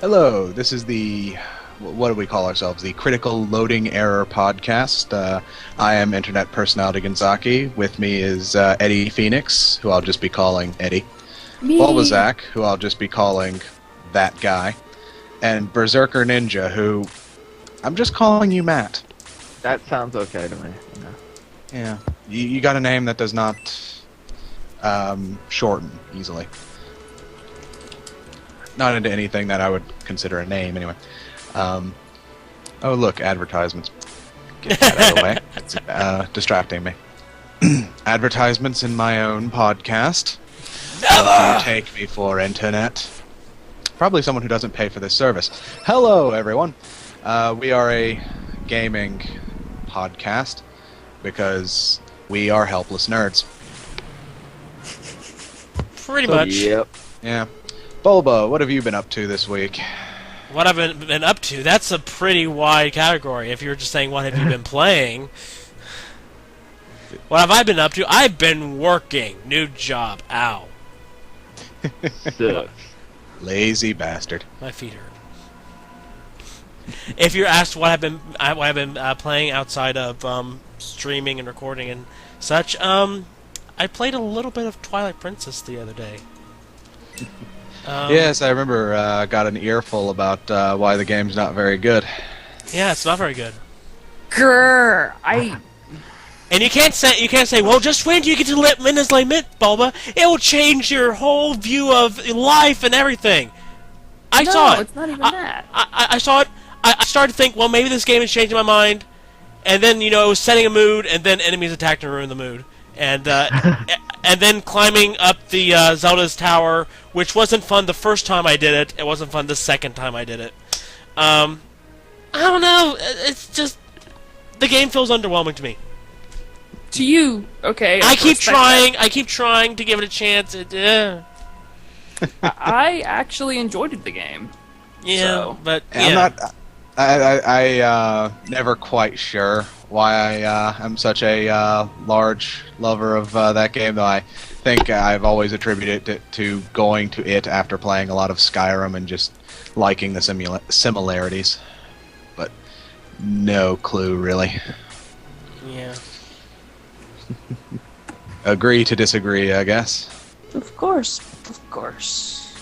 Hello, this is the, what do we call ourselves? The Critical Loading Error Podcast. I am Internet Personality Gonzaki. With me is Eddie Phoenix, who I'll just be calling Eddie. Me. Bulbazak, who I'll just be calling that guy. And Berserker Ninja, who I'm just calling you Matt. That sounds okay to me. Yeah. You got a name that does not shorten easily. Not into anything that I would consider a name, anyway. Oh, look, advertisements. Get that out of the way. It's distracting me. Advertisements in my own podcast. What do you take me for, Internet? Probably someone who doesn't pay for this service. Hello, everyone. We are a gaming podcast because we are helpless nerds. Pretty much. Yep. Yeah. Bulba, what have you been up to this week? What I've been up to, that's a pretty wide category. If you're just saying what have you been playing, what have I been up to? I've been working. New job. Ow. Sucks. Lazy bastard. My feet hurt. If you're asked what I've been playing outside of streaming and recording and such, I played a little bit of Twilight Princess the other day. Yes, I remember. Got an earful about why the game's not very good. Yeah, it's not very good. Grrr. And you can't say, well, just wait till you get to Midnight's Lament, Bulba. It will change your whole view of life and everything. I saw it. No, it's not even that. I saw it. I started to think, well, maybe this game is changing my mind. And then, it was setting a mood, and then enemies attacked and ruined the mood. And and then climbing up the Zelda's tower, which wasn't fun the first time I did it. It wasn't fun the second time I did it. I don't know. It's just the game feels underwhelming to me. To you, okay. I keep trying to give it a chance. I actually enjoyed the game. Yeah, So. but Yeah. I never quite sure why I am such a large lover of that game, though I think I've always attributed it to going to it after playing a lot of Skyrim and just liking the similarities. But no clue, really. yeah. Agree to disagree, I guess. Of course.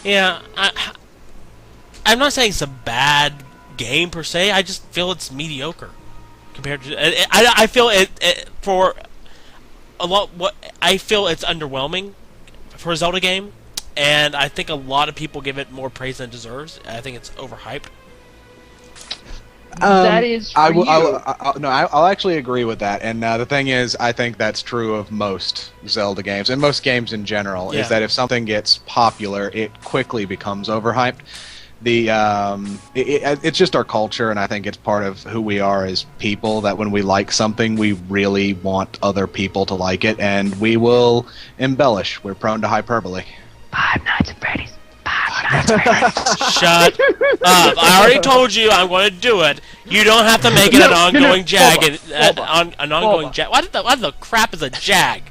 Yeah, I'm not saying it's a bad game per se. I just feel it's mediocre compared to. I feel it for a lot. What I feel it's underwhelming for a Zelda game, and I think a lot of people give it more praise than it deserves. I think it's overhyped. That is for you. I'll actually agree with that. And the thing is, I think that's true of most Zelda games, and most games in general, Yeah. is that if something gets popular, it quickly becomes overhyped. It's just our culture, and I think it's part of who we are as people, that when we like something, we really want other people to like it, and we will embellish. We're prone to hyperbole. Five Nights at Freddy's. Shut up! I already told you I'm going to do it. You don't have to make it an ongoing jag. An ongoing jag. What the crap is a jag?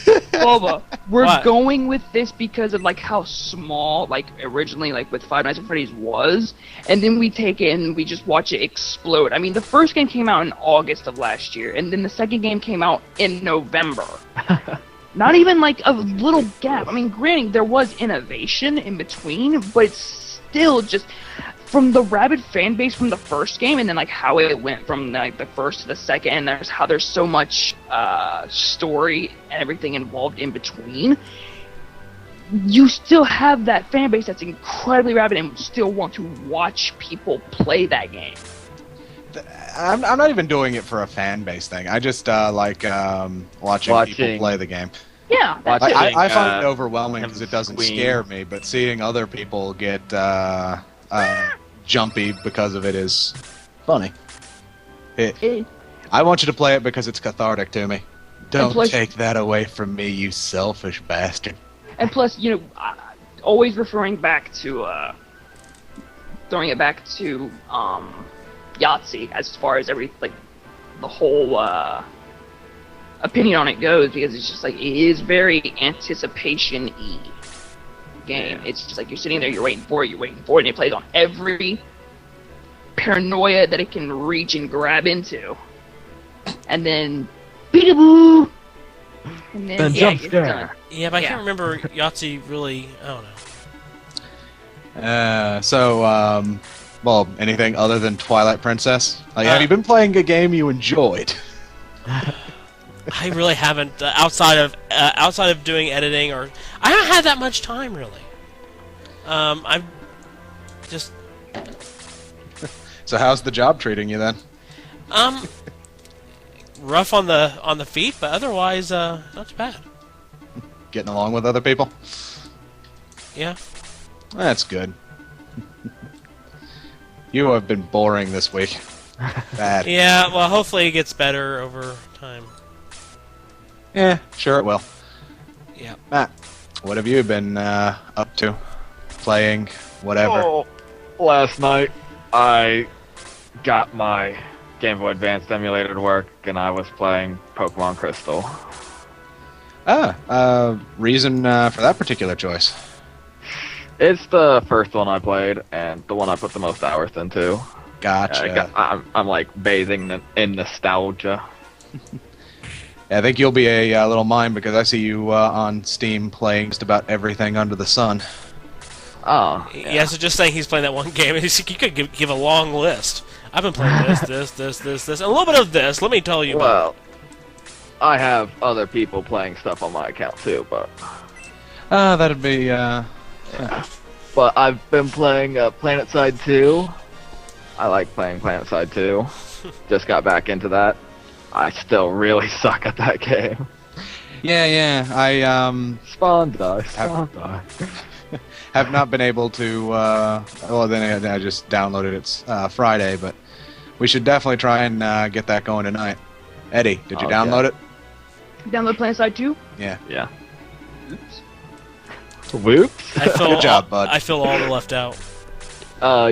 Boba, we're What? going with this because of how small originally with Five Nights at Freddy's was, and then we take it and we just watch it explode. I mean, the first game came out in August of last year, and then the second game came out in November. Not even a little gap. I mean, granted, there was innovation in between, but it's still just from the rabid fan base from the first game, and then how it went from the first to the second, and there's so much story and everything involved in between. You still have that fan base that's incredibly rabid and still want to watch people play that game. I'm not even doing it for a fan base thing. I just like watching people play the game. Yeah, that's it. I find it overwhelming because it doesn't Queen. scare me, but seeing other people get jumpy because of it is funny. I want you to play it because it's cathartic to me. Don't take that away from me, you selfish bastard. And plus, always referring back to throwing it back to Yahtzee as far as the whole opinion on it goes, because it's just it is very anticipation-y. game. Yeah. It's just like you're sitting there, you're waiting for it, and it plays on every paranoia that it can reach and grab into. And then, peekaboo! And then, Then jump it's scare. done. Yeah, but I Yeah. can't remember Yahtzee really. I don't know. Well, anything other than Twilight Princess? Like, Uh, have you been playing a game you enjoyed? I really haven't outside of doing editing, or I haven't had that much time really. I'm just So how's the job treating you then? rough on the feet, but otherwise not too bad. Getting along with other people? Yeah. That's good. You have been boring this week. Bad. Yeah. Well, hopefully it gets better over time. Yeah, sure it will. Yeah. Matt, what have you been up to? Playing, whatever. Oh, last night I got my Game Boy Advance emulator to work, and I was playing Pokemon Crystal. Reason for that particular choice? It's the first one I played, and the one I put the most hours into. Gotcha. I'm like bathing in nostalgia. Yeah, I think you'll be a little mine because I see you on Steam playing just about everything under the sun. Oh, Yeah. So just saying he's playing that one game, you could give a long list. I've been playing this, and a little bit of this. Let me tell you. Well, I have other people playing stuff on my account too, but That'd be, but I've been playing PlanetSide 2. I like playing PlanetSide 2. Just got back into that. I still really suck at that game. yeah, I, Spawn die. have not been able to, well, then I just downloaded it Friday, but we should definitely try and get that going tonight. Eddie, did you Oh, download yeah. it? Download PlanetSide 2? Yeah. Yeah. Whoops. I feel Good job, bud. I feel all the left out.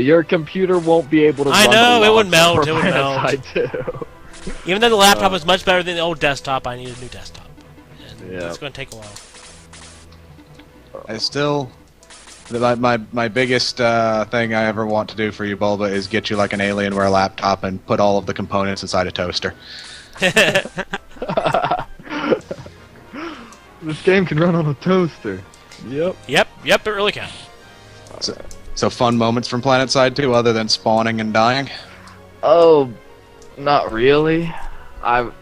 Your computer won't be able to. I run know, the it would launcher melt, for it would melt. PlanetSide 2. Even though the laptop was much better than the old desktop, I need a new desktop. And Yeah. it's going to take a while. I still... My biggest thing I ever want to do for you, Bulba, is get you like an Alienware laptop and put all of the components inside a toaster. This game can run on a toaster. Yep. Yep, it really can. So fun moments from PlanetSide 2 other than spawning and dying? Oh, not really. I've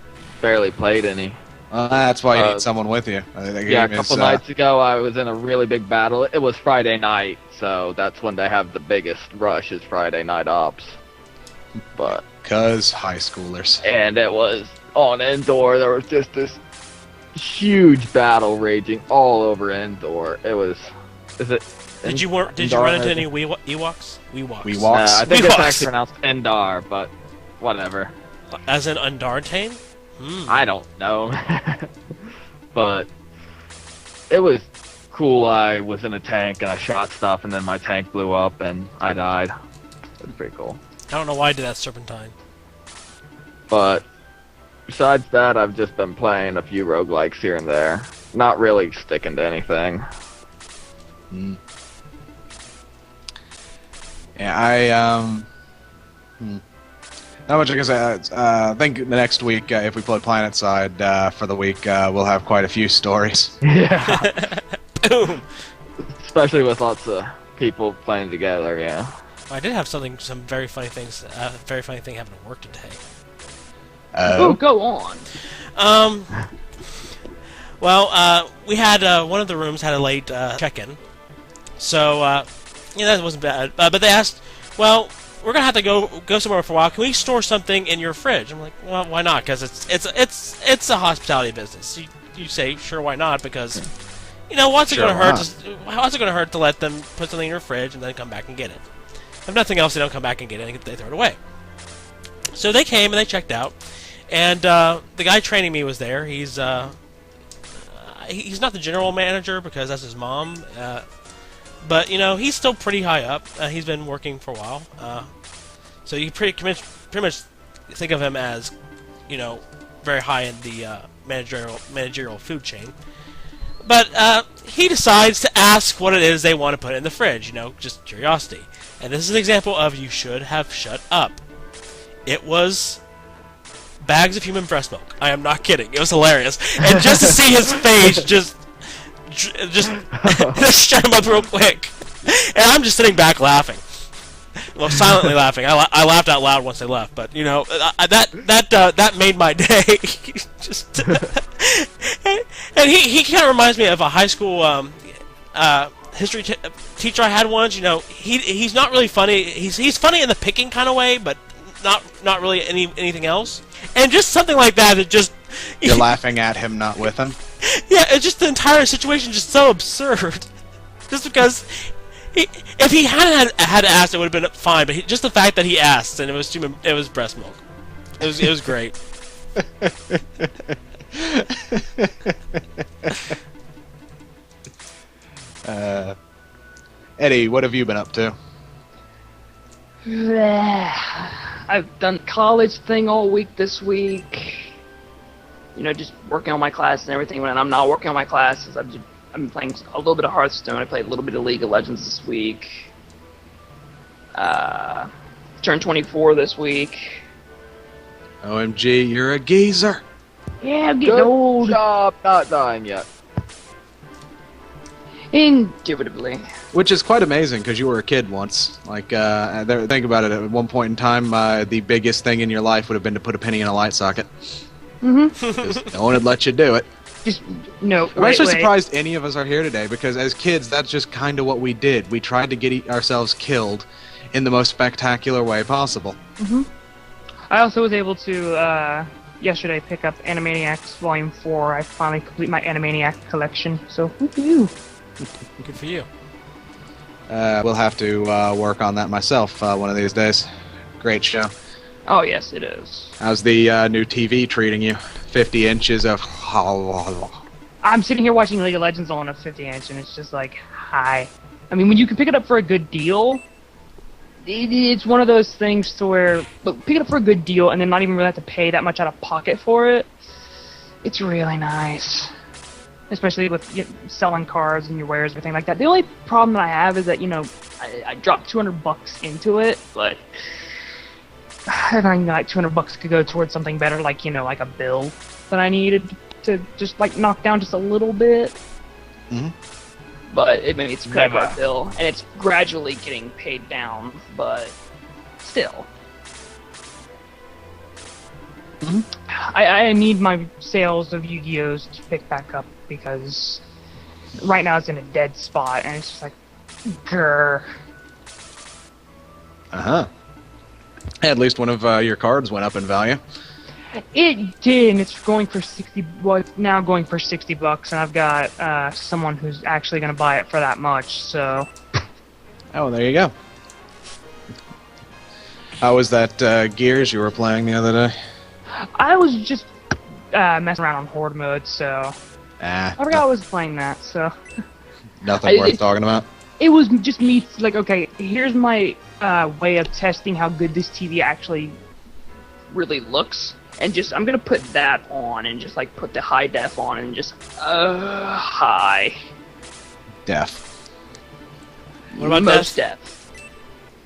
barely played any. That's why you Uh, need someone with you. The Yeah, a game couple is, nights ago I was in a really big battle. It was Friday night, so that's when they have the biggest rush is Friday night ops. But 'cause high schoolers. and it was on Endor. There was just this huge battle raging all over Endor. It was. Is it? Did you run into any Ewoks? Weewoks. Weewoks? Nah, I think it's Ewoks. actually pronounced Endar, but whatever. As in Undartane? Hmm. I don't know. But it was cool. I was in a tank and I shot stuff, and then my tank blew up and I died. It was pretty cool. I don't know why I did that Serpentine. But besides that, I've just been playing a few roguelikes here and there. Not really sticking to anything. Mm. Yeah, not much I can say. I think next week, if we play PlanetSide for the week, we'll have quite a few stories. Yeah. Boom! Especially with lots of people playing together, yeah. I did have some very funny things, very funny thing happen at work today. Oh, go on. Well, we had one of the rooms had a late check-in, so that wasn't bad. But they asked, well, we're gonna have to go somewhere for a while. Can we store something in your fridge? I'm like, well, why not? Because it's a hospitality business. You say, sure, why not? Because what's it Sure, gonna why hurt? How's it gonna hurt to let them put something in your fridge and then come back and get it? If nothing else, they don't come back and get it. They throw it away. So they came and they checked out, and the guy training me was there. He's not the general manager because that's his mom. But he's still pretty high up. He's been working for a while, so you pretty much think of him as, very high in the managerial food chain. But he decides to ask what it is they want to put in the fridge. Just curiosity. And this is an example of you should have shut up. It was bags of human breast milk. I am not kidding. It was hilarious. And just to see his face, just shut him up real quick. And I'm just sitting back laughing. Well, silently laughing. I laughed out loud once they left, but that made my day. Just and he kind of reminds me of a high school history teacher I had once. He's not really funny. He's funny in the picking kind of way, but not really anything else. And just something like that. It just You're laughing at him, not with him. Yeah, it's just the entire situation just so absurd. Just because. If he hadn't had asked, it would have been fine. But just the fact that he asked, and it was breast milk. It was great. Eddie, what have you been up to? I've done college thing all week this week. Just working on my classes and everything. When I'm not working on my classes, I've been playing a little bit of Hearthstone. I played a little bit of League of Legends this week. Turned 24 this week. OMG, you're a geezer. Yeah, I'm getting Good old. job not dying yet. Indubitably. Which is quite amazing, because you were a kid once. Think about it, at one point in time, the biggest thing in your life would have been to put a penny in a light socket. Mm-hmm. No one would let you do it. No, I'm actually surprised any of us are here today, because as kids, that's just kind of what we did. We tried to get ourselves killed in the most spectacular way possible. Mm-hmm. I also was able to, yesterday, pick up Animaniacs Volume 4. I finally complete my Animaniac collection, so woo-hoo. Good for you. We'll have to work on that myself one of these days. Great show. Oh, yes, it is. How's the new TV treating you? 50 inches of... I'm sitting here watching League of Legends on a 50-inch, and it's just like, hi. I mean, when you can pick it up for a good deal, it's one of those things to where, look, pick it up for a good deal and then not even really have to pay that much out of pocket for it. It's really nice. Especially with selling cards and your wares and everything like that. The only problem that I have is that, I dropped $200 into it, but I think like $200 could go towards something better, like, like a bill that I needed to just, like, knock down just a little bit. Mm-hmm. But it's a credit card bill, and it's gradually getting paid down, but still. Mm-hmm. I need my sales of Yu-Gi-Ohs to pick back up, because right now it's in a dead spot, and it's just like, grr. Uh-huh. At least one of your cards went up in value. It did, and it's going for it's now going for $60, and I've got someone who's actually going to buy it for that much, so... Oh, there you go. How was that Gears you were playing the other day? I was just messing around on Horde mode, so... I forgot I was playing that, so... Nothing worth talking about? It was just me, like, okay, here's my way of testing how good this TV actually really looks. And I'm gonna put that on and just, like, put the high def on and just, high. Def. What about most def?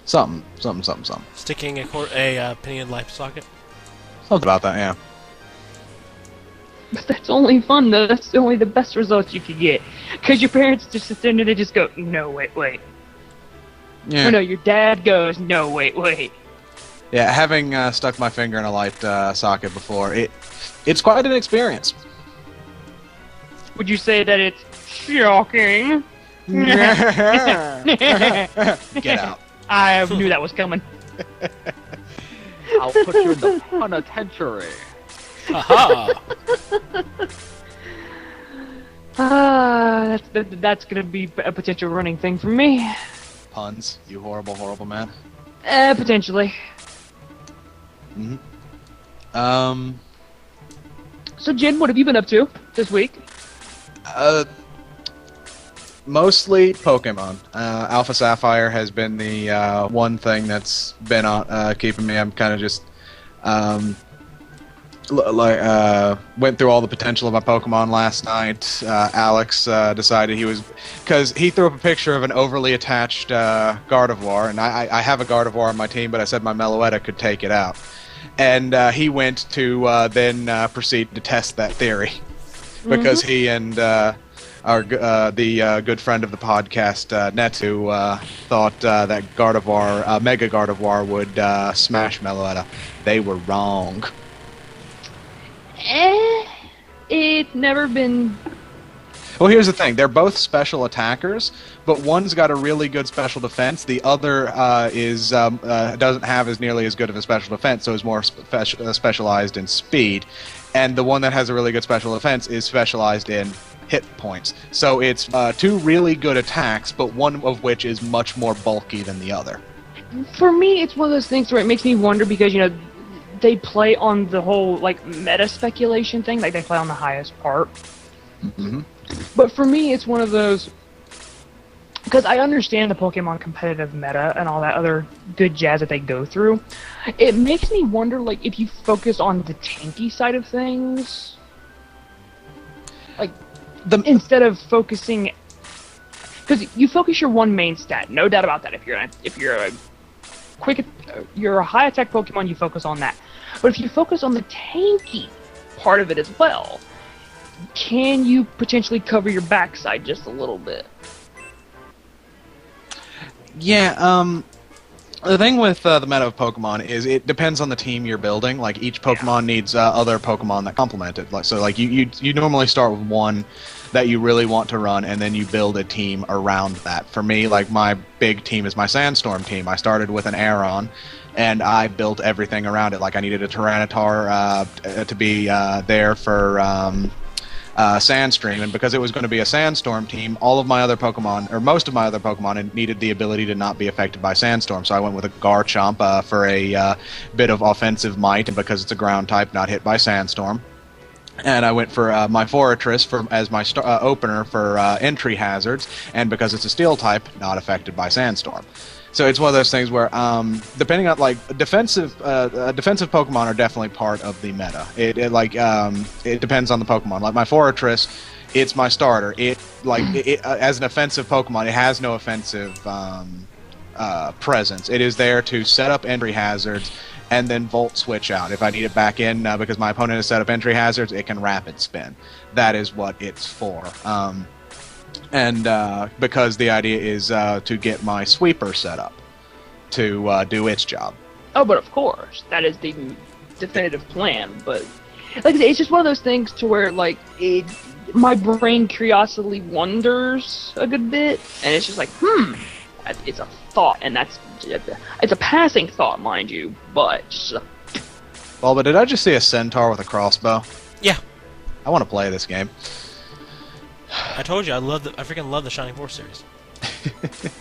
Something. Sticking a penny in light socket? Something about that, yeah. But that's only fun, though. That's only the best results you could get. Because your parents just sit there and they just go, no, wait. Yeah. Or no, your dad goes, no, wait. Yeah, having stuck my finger in a light socket before, it's quite an experience. Would you say that it's shocking? Get out. I knew that was coming. I'll put you in the penitentiary. Aha! That's gonna be a potential running thing for me. Puns, you horrible, horrible man. Potentially. Mm-hmm. So, Jin, what have you been up to this week? Mostly Pokemon. Alpha Sapphire has been the one thing that's been on keeping me. I'm kind of just went through all the potential of my Pokemon last night. Alex decided because he threw up a picture of an overly attached Gardevoir, and I have a Gardevoir on my team, but I said my Meloetta could take it out. And he went to then proceed to test that theory, because he and the good friend of the podcast, Netu, thought that Gardevoir, Mega Gardevoir, would smash Meloetta. They were wrong. It's never been. Well, here's the thing. They're both special attackers, but one's got a really good special defense. The other doesn't have as nearly as good of a special defense, so is more specialized in speed. And the one that has a really good special defense is specialized in hit points. So it's two really good attacks, but one of which is much more bulky than the other. For me, it's one of those things where it makes me wonder because, they play on the whole, meta speculation thing. Like, they play on the highest part. Mm-hmm. But for me, it's one of those... Because I understand the Pokemon competitive meta and all that other good jazz that they go through. It makes me wonder, if you focus on the tanky side of things... instead of focusing... Because you focus your one main stat, no doubt about that. If you're a high attack Pokemon, you focus on that. But if you focus on the tanky part of it as well, can you potentially cover your backside just a little bit? Yeah, the thing with the meta of Pokemon is it depends on the team you're building. Like, each Pokemon needs other Pokemon that complement it. You normally start with one that you really want to run, and then you build a team around that. For me, my big team is my Sandstorm team. I started with an Aeron, and I built everything around it. I needed a Tyranitar to be there for Sandstream, and because it was going to be a Sandstorm team, all of my other Pokemon, or most of my other Pokemon, needed the ability to not be affected by Sandstorm. So I went with a Garchomp for a bit of offensive might, and because it's a ground type, not hit by Sandstorm. And I went for my Forretress as my opener for entry hazards, and because it's a steel type, not affected by Sandstorm. So it's one of those things where, depending on defensive Pokemon are definitely part of the meta. It depends on the Pokemon. Like my Forretress, it's my starter. As an offensive Pokemon, it has no offensive presence. It is there to set up entry hazards and then Volt Switch out. If I need it back in because my opponent has set up entry hazards, it can Rapid Spin. That is what it's for. And because the idea is to get my sweeper set up to do its job. Oh, but of course, that is the definitive plan. But like I say, it's just one of those things to where my brain curiosity wonders a good bit, and it's just it's a thought, and it's a passing thought, mind you, but just Well, but did I just see a Centaur with a crossbow? Yeah. I want to play this game. I told you, I freaking love the Shining Force series.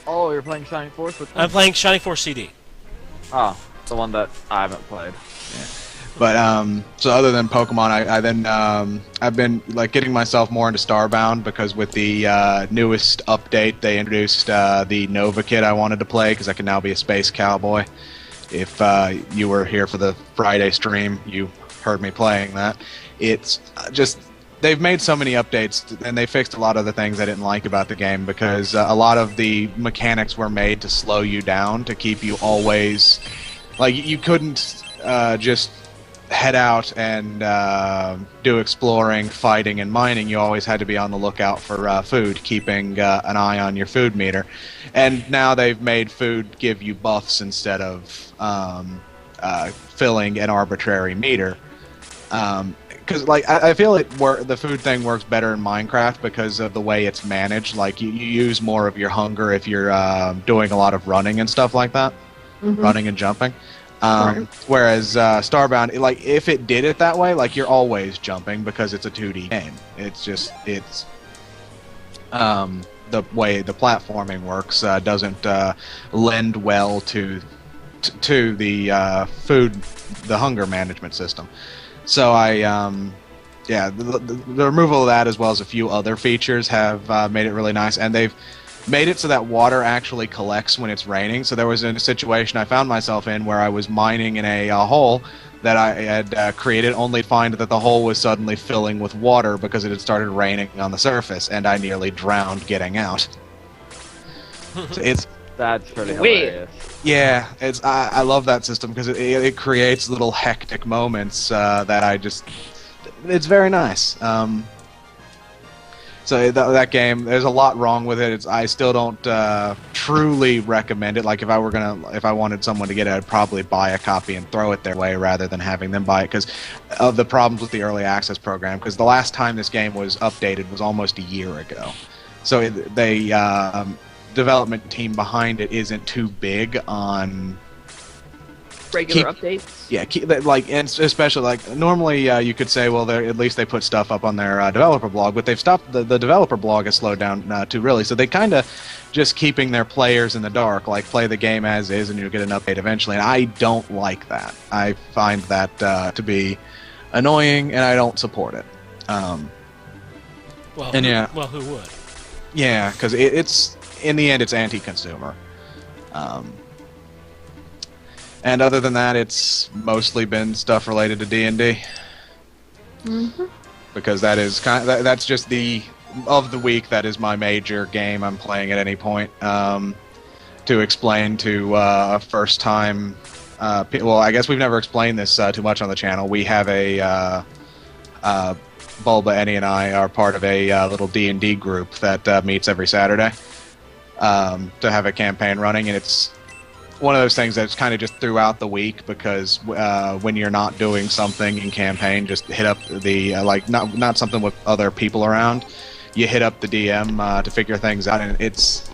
Oh, you're playing Shining Force? Which one? I'm playing Shining Force CD. Oh, the one that I haven't played. Yeah. But so other than Pokemon, I've been getting myself more into Starbound because with the newest update, they introduced the Nova Kit I wanted to play because I can now be a space cowboy. If you were here for the Friday stream, you heard me playing that. It's just they've made so many updates and they fixed a lot of the things I didn't like about the game because a lot of the mechanics were made to slow you down to keep you always you couldn't just head out and do exploring, fighting, and mining. You always had to be on the lookout for food, keeping an eye on your food meter. And now they've made food give you buffs instead of filling an arbitrary meter. Because I feel the food thing works better in Minecraft because of the way it's managed. You use more of your hunger if you're doing a lot of running and stuff like that, running and jumping. Whereas Starbound, if it did it that way, you're always jumping because it's a 2D game. It's just the way the platforming works doesn't lend well to the the hunger management system. So the removal of that as well as a few other features have made it really nice, and they've made it so that water actually collects when it's raining. So there was a situation I found myself in where I was mining in a hole that I had created, only to find that the hole was suddenly filling with water because it had started raining on the surface, and I nearly drowned getting out. So That's pretty Weird. hilarious. yeah, I love that system because it creates little hectic moments that it's very nice. So that game, there's a lot wrong with it. I still don't truly recommend it. Like if I wanted someone to get it, I'd probably buy a copy and throw it their way rather than having them buy it because of the problems with the early access program. Because the last time this game was updated was almost a year ago. So the development team behind it isn't too big on Regular updates. yeah, and especially like normally you could say, well, at least they put stuff up on their developer blog, but they've stopped. The developer blog has slowed down too, really. So they kind of just keeping their players in the dark, like play the game as is, and you'll get an update eventually. And I don't like that. I find that to be annoying, and I don't support it. Well, who would? Yeah, because it's in the end, it's anti-consumer. And other than that, it's mostly been stuff related to D&D. Mm-hmm. Because that's just of the week, that is my major game I'm playing at any point. To explain to first time, well, I guess we've never explained this too much on the channel. We have a Bulba, Eddie, and I are part of a little D&D group that meets every Saturday to have a campaign running, and it's one of those things that's kind of just throughout the week because when you're not doing something in campaign, just hit up the not something with other people around. You hit up the DM to figure things out, and it's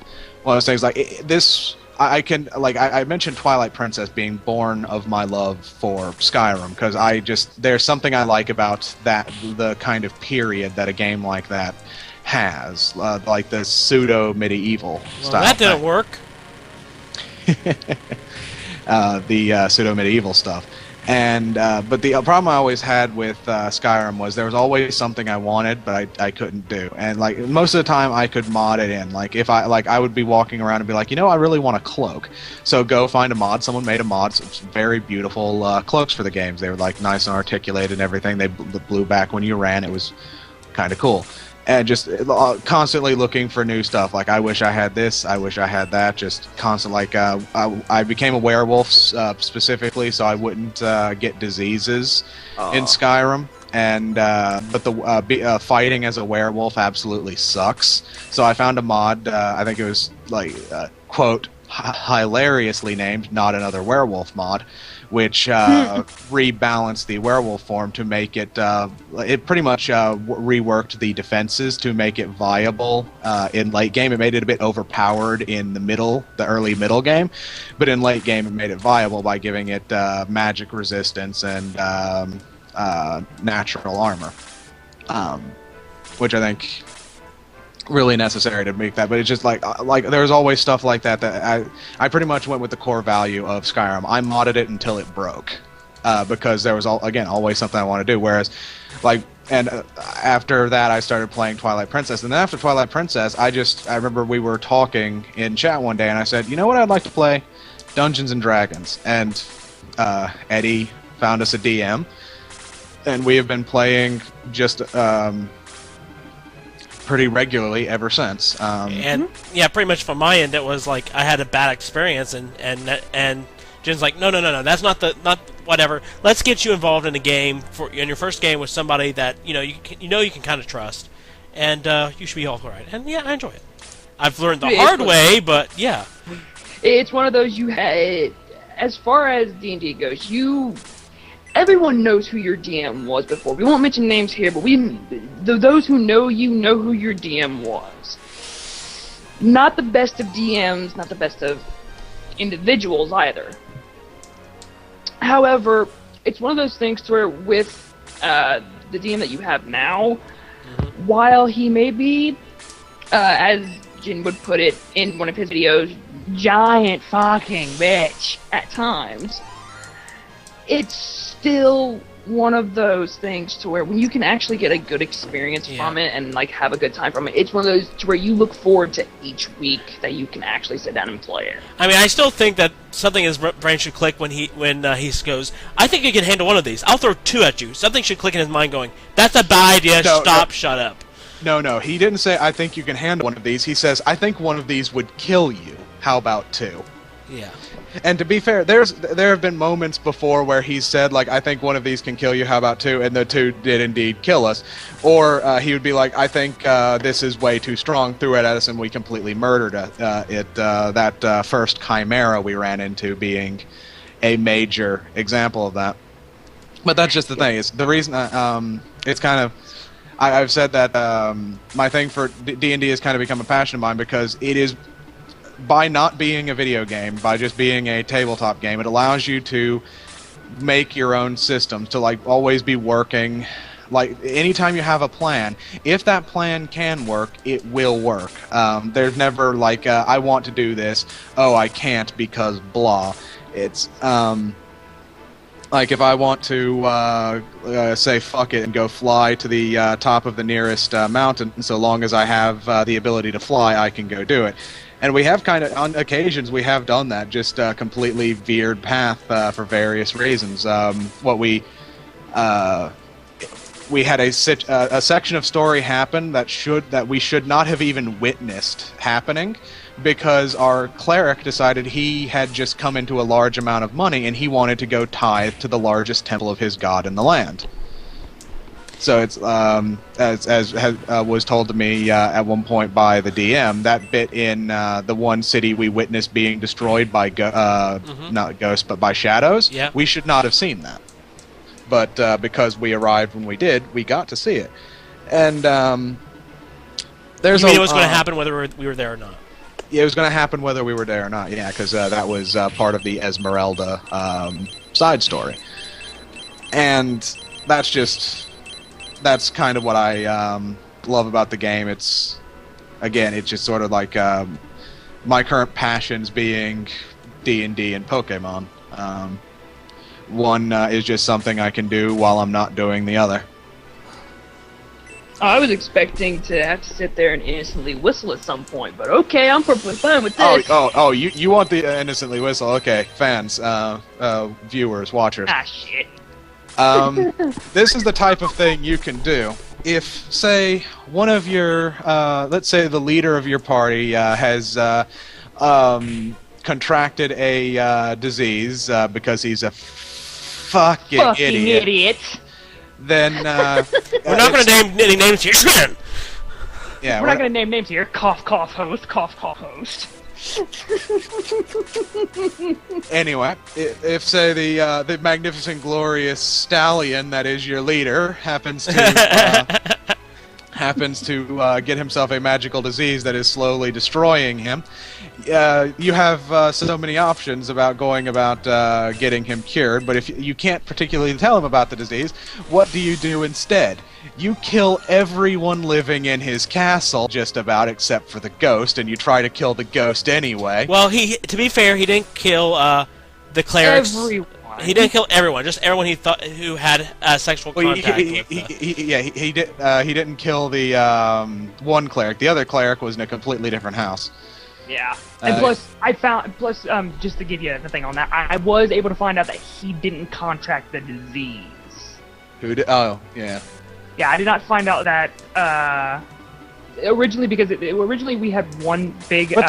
one of those things like this. I mentioned Twilight Princess being born of my love for Skyrim because there's something I like about the kind of period that a game like that has, like the pseudo medieval style. That didn't work. The pseudo medieval stuff, and but the problem I always had with Skyrim was there was always something I wanted, but I couldn't do. And like most of the time, I could mod it in. Like if I would be walking around and be like, I really want a cloak. So go find a mod. Someone made a mod. So it's very beautiful cloaks for the games. They were like nice and articulated and everything. They blew back when you ran. It was kind of cool. And just constantly looking for new stuff. Like, I wish I had this, I wish I had that. Just constant, like, I became a werewolf specifically so I wouldn't get diseases in Skyrim. And but the fighting as a werewolf absolutely sucks. So I found a mod, I think it was, like, quote, hilariously named Not Another Werewolf mod, which rebalanced the werewolf form to make it pretty much reworked the defenses to make it viable in late game. It made it a bit overpowered in the early middle game, but in late game it made it viable by giving it magic resistance and natural armor, which I think really necessary to make that. But it's just like there's always stuff like that I pretty much went with the core value of Skyrim. I modded it until it broke because there was always something I want to do. Whereas after that I started playing Twilight Princess, and then after Twilight Princess I remember we were talking in chat one day and I said, you know what, I'd like to play Dungeons and Dragons, and Eddie found us a DM, and we have been playing just pretty regularly ever since. And yeah, pretty much from my end, it was like I had a bad experience, and Jen's like, no, that's not whatever. Let's get you involved in a game in your first game with somebody that you can kind of trust, and you should be all right. And yeah, I enjoy it. I've learned the hard way, but yeah, it's one of those as far as D&D goes, everyone knows who your DM was before. We won't mention names here, but those who know you know who your DM was. Not the best of DMs, not the best of individuals either. However, it's one of those things to where with the DM that you have now, while he may be, as Jin would put it in one of his videos, giant fucking bitch at times, it's still one of those things to where when you can actually get a good experience Yeah. from it and like have a good time from it, it's one of those to where you look forward to each week that you can actually sit down and play it. I mean, I still think that something in his brain should click when he goes, I think you can handle one of these. I'll throw 2 at you. Something should click in his mind going, that's a bad idea, No, stop, no. shut up. No, he didn't say, I think you can handle one of these. He says, I think one of these would kill you. How about 2? Yeah. And to be fair, there have been moments before where he's said, like, I think one of these can kill you, how about 2? And the 2 did indeed kill us. Or he would be like, I think this is way too strong, threw it at us, and we completely murdered it. That first Chimera we ran into being a major example of that. But that's just the thing. It's the reason it's kind of... I've said that my thing for D&D has kind of become a passion of mine because it is... By not being a video game, by just being a tabletop game, it allows you to make your own systems, to like always be working. Like anytime you have a plan, if that plan can work, it will work. There's never like I want to do this, oh I can't because blah. It's like if I want to say fuck it and go fly to the top of the nearest mountain, so long as I have the ability to fly, I can go do it. And we have kind of, on occasions, we have done that, just completely veered path for various reasons. We had a section of story happen that we should not have even witnessed happening, because our cleric decided he had just come into a large amount of money and he wanted to go tithe to the largest temple of his god in the land. So it's as was told to me at one point by the DM, that bit in the one city we witnessed being destroyed by not ghosts but by shadows. Yeah. We should not have seen that, but because we arrived when we did, we got to see it. And there's You mean it was going to happen whether we were there or not? Yeah, it was going to happen whether we were there or not. Yeah, because that was part of the Esmeralda side story, and that's kind of what I love about the game. It's just sort of like my current passions being D&D and Pokemon. One is just something I can do while I'm not doing the other. I was expecting to have to sit there and innocently whistle at some point, but okay, I'm perfectly fine with this. Oh! You want the innocently whistle? Okay, fans, viewers, watchers. Ah, shit. This is the type of thing you can do. If, say, one of your, let's say the leader of your party has contracted a disease because he's a fucking idiot. Then We're not going to name any names here. Yeah, We're not going to name names here. Cough, cough, host. Cough, cough, host. Anyway, if say the magnificent, glorious stallion that is your leader happens to get himself a magical disease that is slowly destroying him, you have so many options about going about getting him cured. But if you can't particularly tell him about the disease, what do you do instead? You kill everyone living in his castle, just about, except for the ghost, and you try to kill the ghost anyway. Well, to be fair, he didn't kill the clerics. Everyone. He didn't kill everyone, just everyone who had sexual contact with. He didn't kill the one cleric. The other cleric was in a completely different house. Yeah. And plus, just to give you the thing on that, I was able to find out that he didn't contract the disease. Who did? Oh, yeah. Yeah, I did not find out that originally, because originally we had one big. But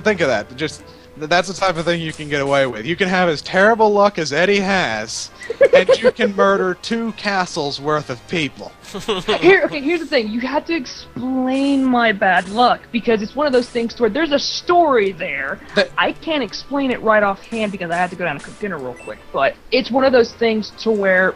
think of that. Just that's the type of thing you can get away with. You can have as terrible luck as Eddie has, and you can murder 2 castles worth of people. Here's the thing. You have to explain my bad luck, because it's one of those things where there's a story there. I can't explain it right offhand because I have to go down and cook dinner real quick. But it's one of those things to where.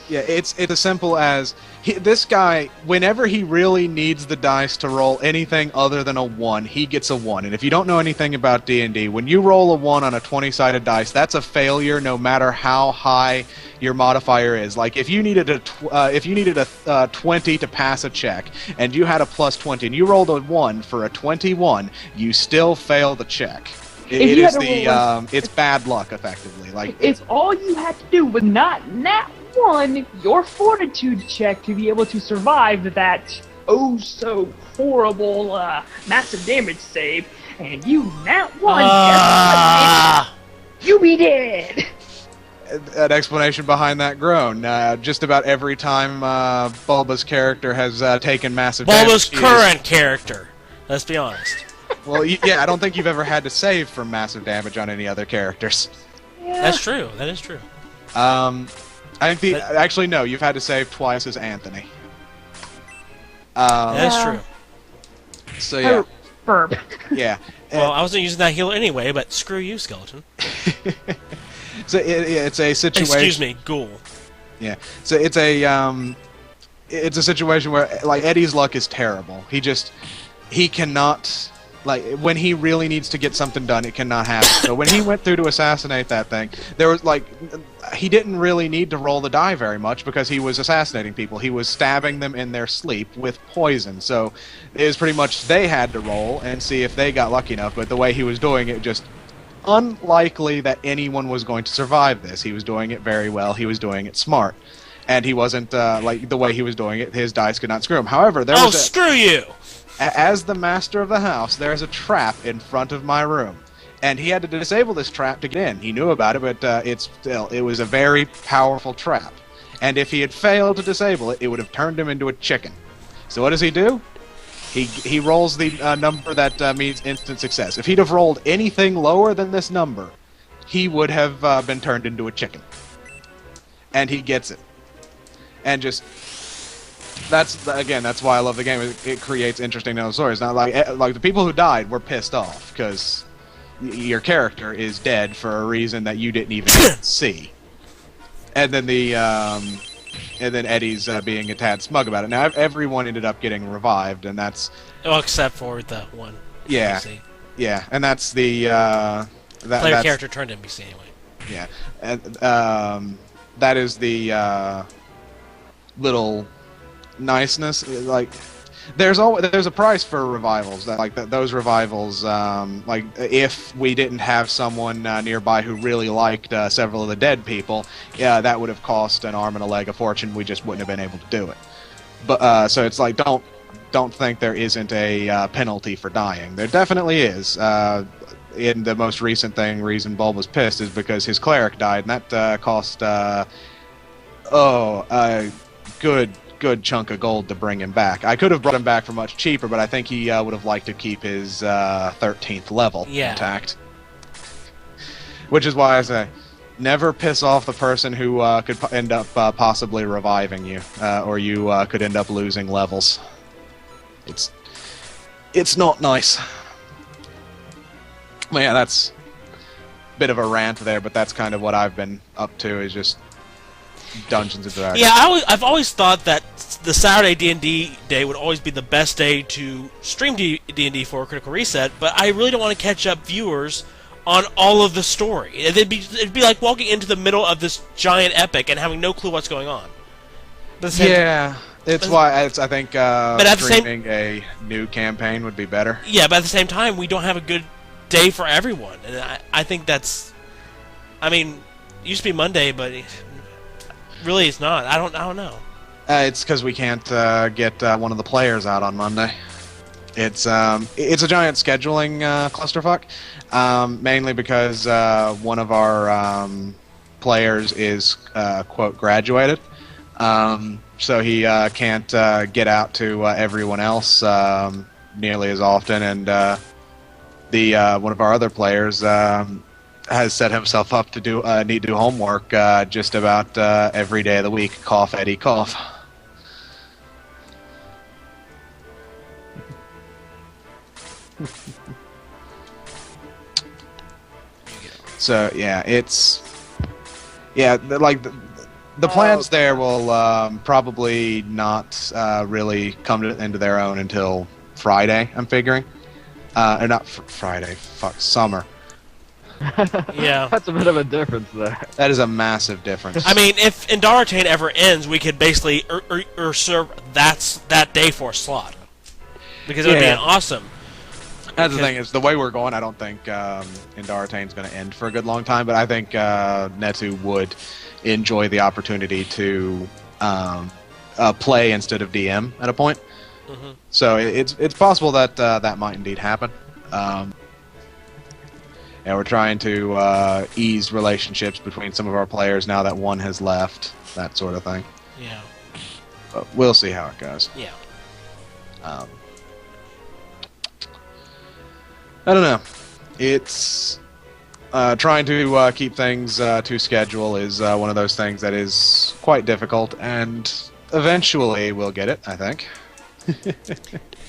Yeah, it's as simple as this guy, whenever he really needs the dice to roll anything other than a 1, he gets a 1. And if you don't know anything about D&D, when you roll a 1 on a 20-sided dice, that's a failure no matter how high your modifier is. Like if you needed a 20 to pass a check, and you had a plus 20, and you rolled a 1 for a 21, you still fail the check. It's bad luck, effectively. Like it's all you had to do was not nat one, your fortitude check to be able to survive that oh so horrible massive damage save, and you nat one, guess what, you be dead. An explanation behind that groan. Just about every time Bulba's character has taken massive Bulba's damage... current character. Let's be honest. Well, yeah, I don't think you've ever had to save from massive damage on any other characters. Yeah. That's true. That is true. I think actually, no, you've had to save twice as Anthony. That's Yeah. true. So, yeah. Burp. Yeah. Well, I wasn't using that healer anyway, but screw you, Skeleton. So it's a situation... Excuse me, Ghoul. Yeah. So it's a situation where, like, Eddie's luck is terrible. He cannot... Like, when he really needs to get something done, it cannot happen. So when he went through to assassinate that thing, there was, like... He didn't really need to roll the die very much because he was assassinating people. He was stabbing them in their sleep with poison. So it was pretty much they had to roll and see if they got lucky enough. But the way he was doing it, just unlikely that anyone was going to survive this. He was doing it very well. He was doing it smart. And he wasn't, like, the way he was doing it, his dice could not screw him. However, there was screw you! As the master of the house, there's a trap in front of my room. And he had to disable this trap to get in. He knew about it, but it was a very powerful trap. And if he had failed to disable it, it would have turned him into a chicken. So what does he do? He rolls the number that means instant success. If he'd have rolled anything lower than this number, he would have been turned into a chicken. And he gets it. And just... That's why I love the game. It creates interesting stories. Now, like the people who died were pissed off because your character is dead for a reason that you didn't even see. And then Eddie's being a tad smug about it. Now everyone ended up getting revived, and that's except for the one. Yeah, NPC. yeah, and that's the Player character turned NPC anyway. Yeah, and that is the little niceness. Like, there's a price for revivals. Those revivals, like if we didn't have someone nearby who really liked several of the dead people, yeah, that would have cost an arm and a leg a fortune. We just wouldn't have been able to do it. But so it's like, don't think there isn't a penalty for dying. There definitely is. In the most recent reason Bulb was pissed is because his cleric died, and that cost a good chunk of gold to bring him back. I could have brought him back for much cheaper, but I think he would have liked to keep his 13th level intact. Which is why I say, never piss off the person who could end up possibly reviving you, or you could end up losing levels. It's not nice. Well, yeah, that's a bit of a rant there, but that's kind of what I've been up to, is just Dungeons and Dragons. Yeah, I've always thought that the Saturday D&D day would always be the best day to stream D&D for a Critical Reset, but I really don't want to catch up viewers on all of the story. It'd be like walking into the middle of this giant epic and having no clue what's going on. Yeah, it's why I think streaming a new campaign would be better. Yeah, but at the same time, we don't have a good day for everyone, and I think that's... I mean, it used to be Monday, but... Really, it's not. I don't know. It's because we can't get one of the players out on Monday. It's a giant scheduling clusterfuck, mainly because one of our players is quote graduated, so he can't get out to everyone else nearly as often, and the one of our other players has set himself up to need to do homework just about every day of the week. Cough, Eddie, cough. So yeah, the plans there will probably not really come into their own until Friday, I'm figuring. Or not Friday, summer. Yeah. That's a bit of a difference there. That is a massive difference. I mean, if Indaratane ever ends, we could basically serve that day for a slot. Because it would be an awesome... That's the thing is the way we're going. I don't think Indaratane's going to end for a good long time, but I think Netu would enjoy the opportunity to play instead of DM at a point. Mm-hmm. So it's possible that that might indeed happen. And we're trying to ease relationships between some of our players now that one has left, that sort of thing. Yeah. But we'll see how it goes. Yeah. I don't know. It's trying to keep things to schedule is one of those things that is quite difficult, and eventually we'll get it, I think.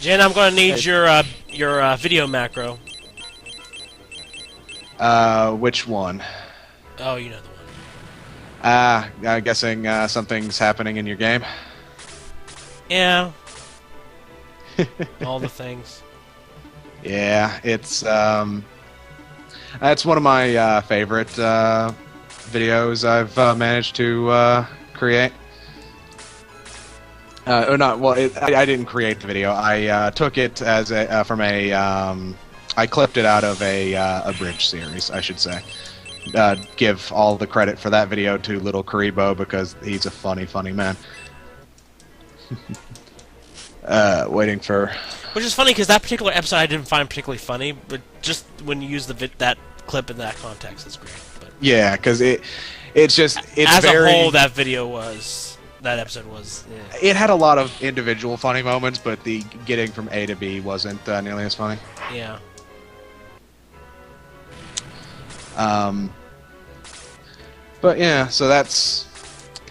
Jen, I'm going to need your video macro. Which one? Oh, you know the one. I'm guessing something's happening in your game. Yeah. All the things. Yeah, it's one of my favorite videos I've managed to create. Or not? Well, I didn't create the video. I took it as from a. I clipped it out of a bridge series, I should say. Give all the credit for that video to Little Karibo because he's a funny man. Waiting for. Which is funny because that particular episode I didn't find particularly funny, but just when you use that clip in that context, it's great. But Yeah, because it's just it's as very. a whole, that episode was. Yeah. It had a lot of individual funny moments, but the getting from A to B wasn't nearly as funny. Yeah. But yeah, so that's.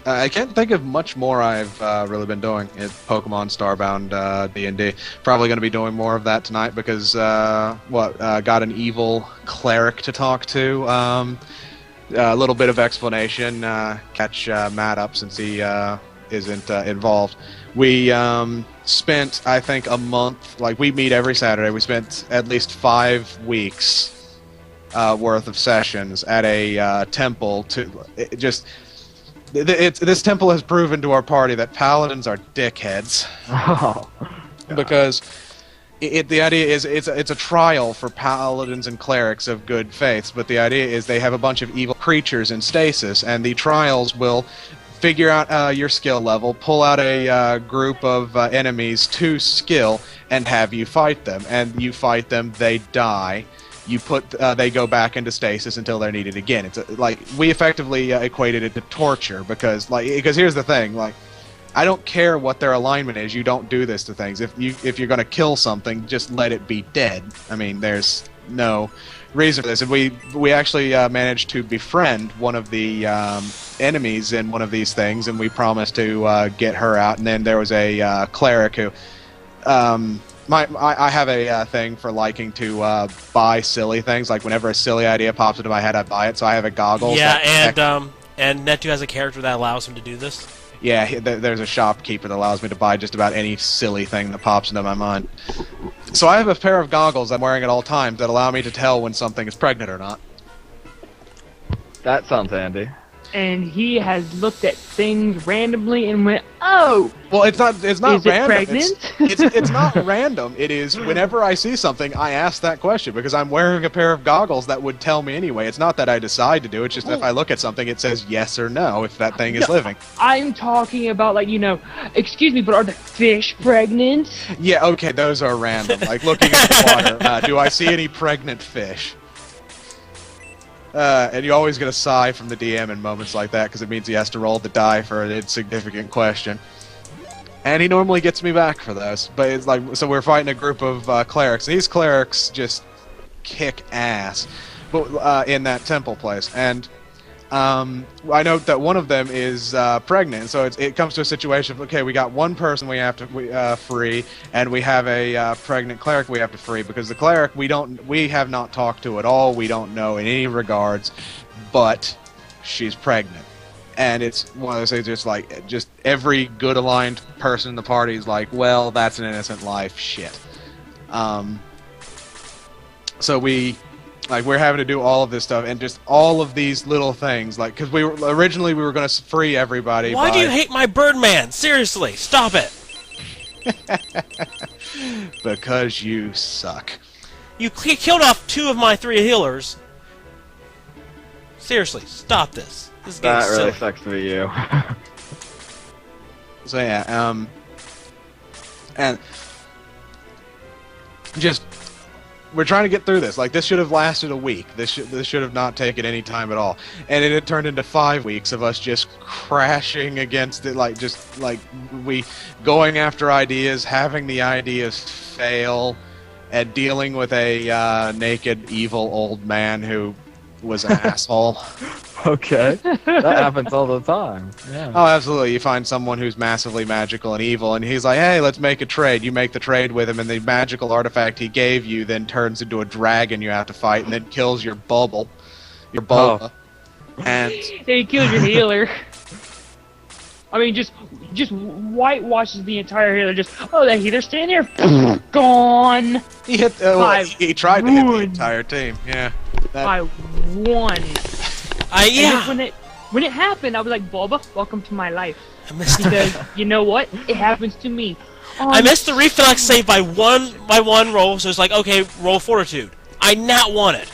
I can't think of much more I've really been doing at Pokemon Starbound D&D. Probably going to be doing more of that tonight because got an evil cleric to talk to. A little bit of explanation. Catch Matt up since he isn't involved. We spent, I think, a month. Like we meet every Saturday. We spent at least 5 weeks worth of sessions at a temple this temple has proven to our party that paladins are dickheads. Oh. Because the idea is it's a trial for paladins and clerics of good faiths, but the idea is they have a bunch of evil creatures in stasis, and the trials will figure out your skill level, pull out a group of enemies to skill, and have you fight them. And you fight them, they die. They go back into stasis until they're needed again. It's we effectively equated it to torture because here's the thing, I don't care what their alignment is. You don't do this to things. If you're going to kill something, just let it be dead. I mean, there's no reason for this. And we actually managed to befriend one of the enemies in one of these things, and we promised to get her out. And then there was a cleric who. I have a thing for liking to buy silly things. Like whenever a silly idea pops into my head, I buy it. So I have a goggle. Yeah, and Netu has a character that allows him to do this. Yeah, there's a shopkeeper that allows me to buy just about any silly thing that pops into my mind. So I have a pair of goggles I'm wearing at all times that allow me to tell when something is pregnant or not. That sounds handy. And he has looked at things randomly and went, "Oh, Well, it's not is random. it pregnant?" It's not random. It is whenever I see something, I ask that question because I'm wearing a pair of goggles that would tell me anyway. It's not that I decide to do it. It's just if I look at something, it says yes or no if that thing is living. I'm talking about excuse me, but are the fish pregnant? Yeah, okay, those are random. Like looking at the water, do I see any pregnant fish? And you always get a sigh from the DM in moments like that because it means he has to roll the die for an insignificant question. And he normally gets me back for those. But it's so we're fighting a group of clerics. These clerics just kick ass in that temple place. And I note that one of them is pregnant, so it comes to a situation of, okay, we got one person we have to free, and we have a pregnant cleric we have to free, because the cleric we have not talked to at all, we don't know in any regards, but she's pregnant. And it's one of those things, just every good aligned person in the party is like, well, that's an innocent life, shit. So we're having to do all of this stuff, and just all of these little things, because we were going to free everybody. Why do you hate my Birdman? Seriously, stop it. Because you suck. You killed off 2 of my 3 healers. Seriously, stop this. This game's That really silly. sucks to be you. So yeah, and just we're trying to get through this. Like, this should have lasted a week. This should have not taken any time at all. And it had turned into 5 weeks of us just crashing against it, like just like we going after ideas, having the ideas fail, and dealing with a naked, evil old man who was an asshole. Okay. That happens all the time. Yeah. Oh, absolutely. You find someone who's massively magical and evil, and he's like, hey, let's make a trade. You make the trade with him, and the magical artifact he gave you then turns into a dragon you have to fight, and then kills your bubble. Your bulba. And Yeah, he kills your healer. I mean, just whitewashes the entire healer. Just, oh, that healer's staying there. Gone. he hit. He tried to hit the entire team. Yeah. I won. Yeah. And when it happened, I was like, Bulba, welcome to my life. I missed Because you know what? It happens to me. I missed the reflex save by one roll, so it's like, okay, roll fortitude. I not won it.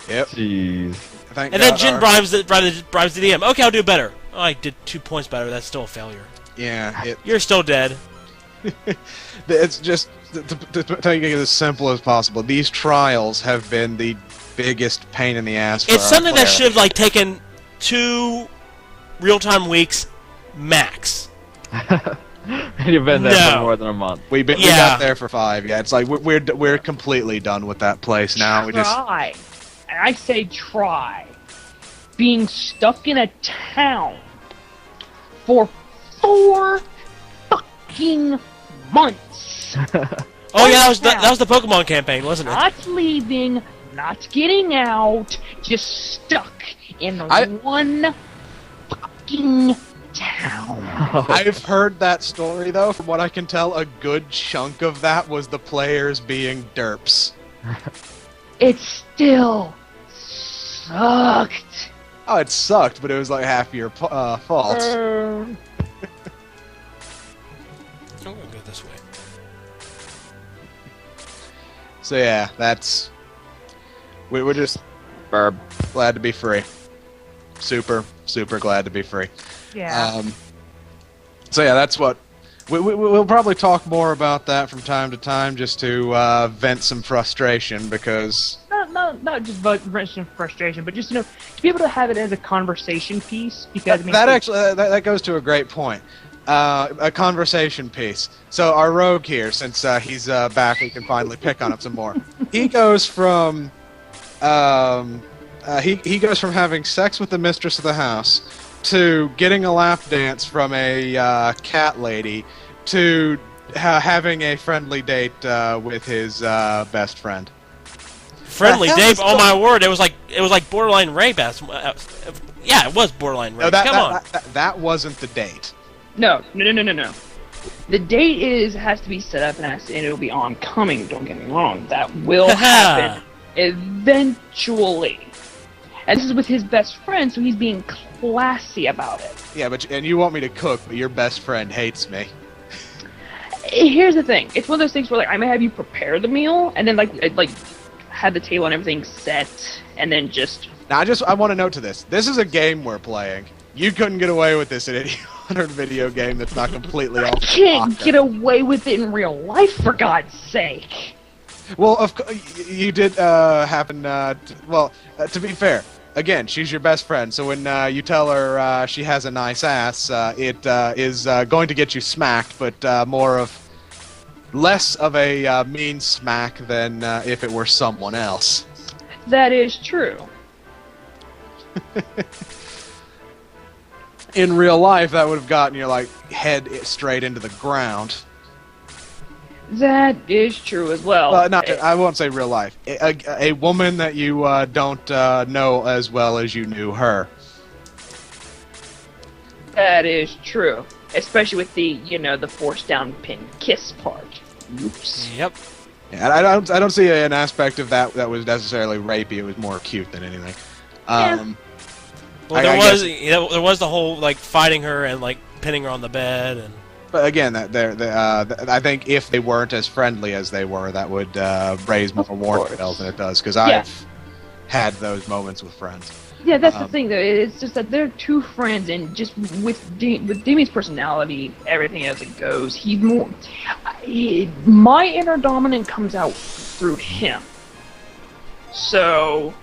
Yep. Jeez. Thank And then God Jin our- bribes the DM. Okay, I'll do better. Oh, I did 2 points better. That's still a failure. Yeah. You're still dead. It's just to make it as simple as possible. These trials have been the biggest pain in the ass. For It's our something that player. should have like taken 2 real-time weeks max. You've been there for No. more than a month. We Yeah. got there for 5. Yeah, it's like we're completely done with that place now. We just Try. And I say try. Being stuck in a town for 4 fucking months. Oh yeah, that was the Pokemon campaign, wasn't it? Not leaving, not getting out, just stuck in one fucking town. I've heard that story though. From what I can tell, a good chunk of that was the players being derps. It still sucked. Oh, it sucked, but it was like half your fault. I'm gonna go this way. So yeah, that's we're just Burb. glad to be free. Super glad to be free. Yeah. So yeah, that's what we'll probably talk more about that from time to time, just to vent some frustration because not just frustration, but just to be able to have it as a conversation piece because I mean, that actually that goes to a great point. A conversation piece. So our rogue here, since he's back, we can finally pick on him some more. He goes from he goes from having sex with the mistress of the house to getting a lap dance from a cat lady to having a friendly date with his best friend. Friendly The hell Dave, is oh my word, it was like borderline rape. Yeah, it was borderline rape. No, Come on. that wasn't the date. No. The date has to be set up and it'll be oncoming. Don't get me wrong. That will happen eventually. And this is with his best friend, so he's being classy about it. Yeah, and you want me to cook, but your best friend hates me. Here's the thing. It's one of those things where I may have you prepare the meal and then have the table and everything set and then just Now, I want to note to this. This is a game we're playing. You couldn't get away with this in any other video game that's not completely I off. can't get away with it in real life, for God's sake. Well, you did happen. To be fair, again, she's your best friend. So when you tell her she has a nice ass, it is going to get you smacked, but less of a mean smack than if it were someone else. That is true. In real life, that would have gotten your head straight into the ground. That is true as well. I won't say real life. A woman that you don't know as well as you knew her. That is true. Especially with the force down pin kiss part. Oops. Yep. Yeah, I don't see an aspect of that was necessarily rapey. It was more cute than anything. Well, there was the whole fighting her and pinning her on the bed and. But again, I think if they weren't as friendly as they were, that would raise more warning course. bells than it does. Because Yeah. I've had those moments with friends. Yeah, that's the Um, thing though. It's just that they're two friends, and just with Damien's personality, everything as it goes, he's more. My inner dominant comes out through him. So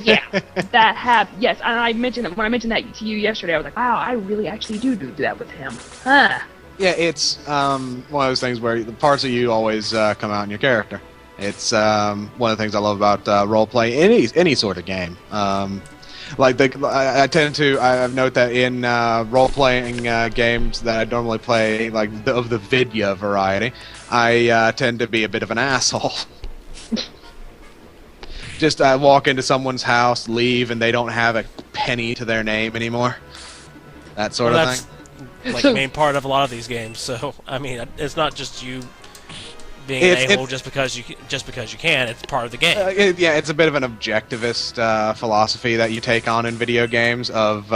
yeah, that happened. Yes, and I mentioned when I mentioned that to you yesterday. I was like, wow, I really actually do that with him. Huh. Yeah, it's one of those things where the parts of you always come out in your character. It's one of the things I love about role play, any sort of game. I tend to I note that in role playing games that I normally play, like of the Vidya variety, I tend to be a bit of an asshole. Just walk into someone's house, leave, and they don't have a penny to their name anymore. That sort of thing. That's like the main part of a lot of these games. So I mean, it's not just you being an a-hole just because you can. It's part of the game. It's a bit of an objectivist philosophy that you take on in video games of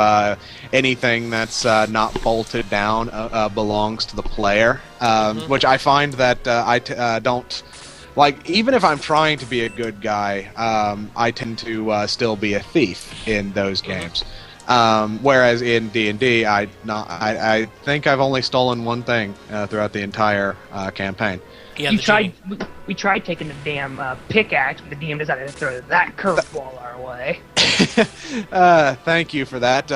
anything that's not bolted down belongs to the player, which I find that I don't like. Even if I'm trying to be a good guy, I tend to still be a thief in those games. Whereas in D&D, I think I've only stolen one thing throughout the entire campaign. Yeah, We tried taking the damn pickaxe, but the DM decided to throw that curveball our way. Thank you for that.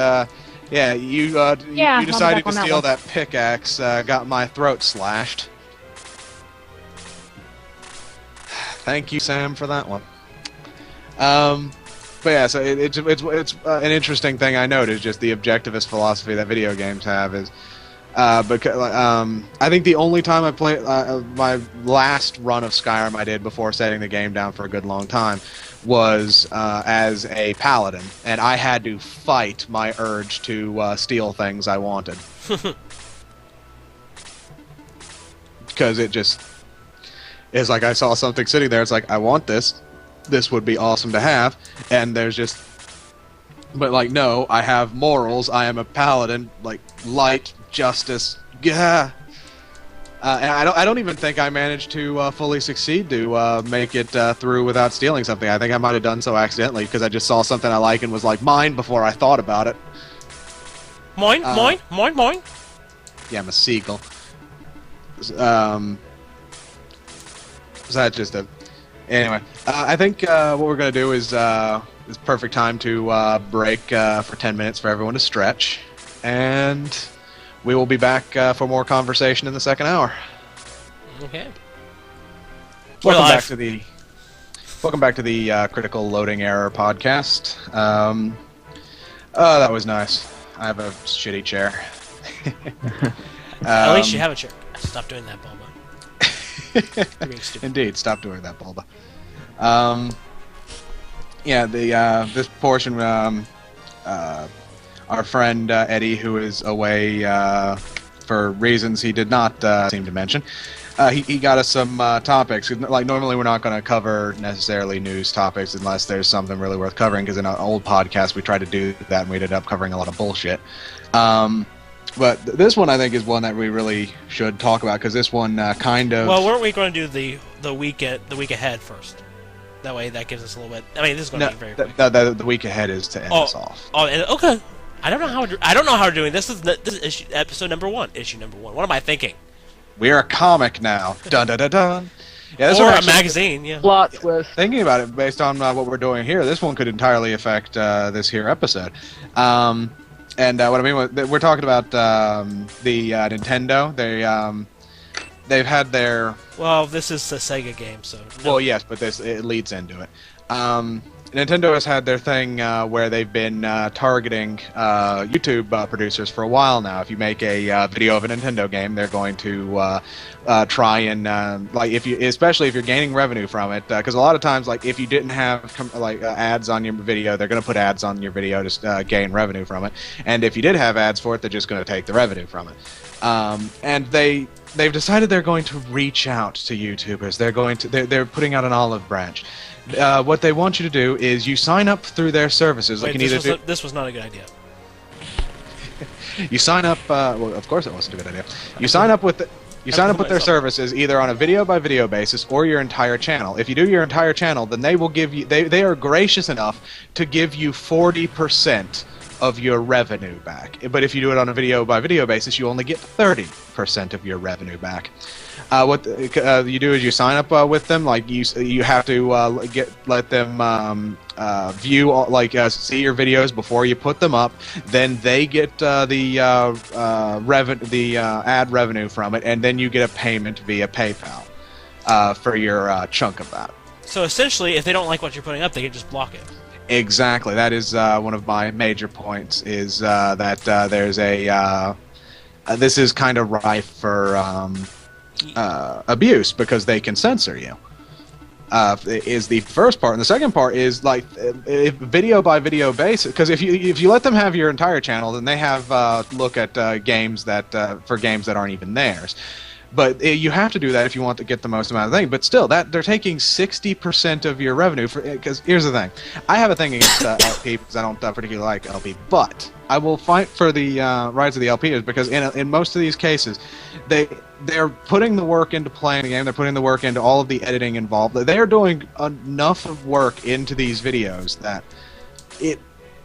You decided to steal that pickaxe, got my throat slashed. Thank you, Sam, for that one. But yeah, so it's an interesting thing I noticed, just the objectivist philosophy that video games have is. Because I think the only time I played my last run of Skyrim I did before setting the game down for a good long time was as a paladin, and I had to fight my urge to steal things I wanted because it just is like I saw something sitting there. It's like, I want this. This would be awesome to have, and there's just. But like, no, I have morals. I am a paladin. Like light. Justice, yeah. And I don't even think I managed to fully succeed to make it through without stealing something. I think I might have done so accidentally because I just saw something I like and was like mine before I thought about it. Moin. Yeah, I'm a seagull. So that's just a. Anyway, I think what we're gonna do is perfect time to break for 10 minutes for everyone to stretch, and. We will be back for more conversation in the second hour. Okay. Welcome back to the Critical Loading Error podcast. That was nice. I have a shitty chair. At least you have a chair. Stop doing that, Bulba. You're being stupid. Indeed, stop doing that, Bulba. This portion. Our friend Eddie, who is away for reasons he did not seem to mention, he got us some topics. Like normally, we're not going to cover necessarily news topics unless there's something really worth covering. Because in our old podcast, we tried to do that, and we ended up covering a lot of bullshit. But this one, I think, is one that we really should talk about because this one kind of. Well, weren't we going to do the week ahead first? That way, that gives us a little bit. I mean, this is going to be very quick. The week ahead is to end us off. Oh, okay. I don't know how we're doing this. This is episode number 1, issue number 1. What am I thinking? We're a comic now. Dun dun dun dun. Yeah, this or one a magazine. Yeah. Plot twist. Thinking about it, based on what we're doing here, this one could entirely affect this here episode. And what I mean, we're talking about the Nintendo. They've had their. Well, this is a Sega game, so. No. Well, yes, but it leads into it. Nintendo has had their thing where they've been targeting YouTube producers for a while now. If you make a video of a Nintendo game, they're going to try and especially if you're gaining revenue from it, because a lot of times, like if you didn't have ads on your video, they're going to put ads on your video to gain revenue from it. And if you did have ads for it, they're just going to take the revenue from it. And they've decided they're going to reach out to YouTubers. They're putting out an olive branch. What they want you to do is you sign up through their services. Wait, this was not a good idea. You sign up. Well, of course, it wasn't a good idea. You sign up with. You sign up with their services either on a video-by-video basis or your entire channel. If you do your entire channel, then they will give you. They are gracious enough to give you 40% of your revenue back. But if you do it on a video-by-video basis, you only get 30% of your revenue back. What you do is you sign up with them. Like you have to let them view see your videos before you put them up. Then they get the ad revenue from it, and then you get a payment via PayPal for your chunk of that. So essentially, if they don't like what you're putting up, they can just block it. Exactly. That is one of my major points. Is that there's a this is kind of rife for abuse because they can censor you. Is the first part, and the second part is like video by video basis. Because if you let them have your entire channel, then they have look at games that for games that aren't even theirs. But you have to do that if you want to get the most amount of thing. But still, that they're taking 60% of your revenue. Because here's the thing, I have a thing against LP because I don't particularly like LP. But I will fight for the rights of the LPs because in most of these cases, they're putting the work into playing the game. They're putting the work into all of the editing involved. They're doing enough of work into these videos that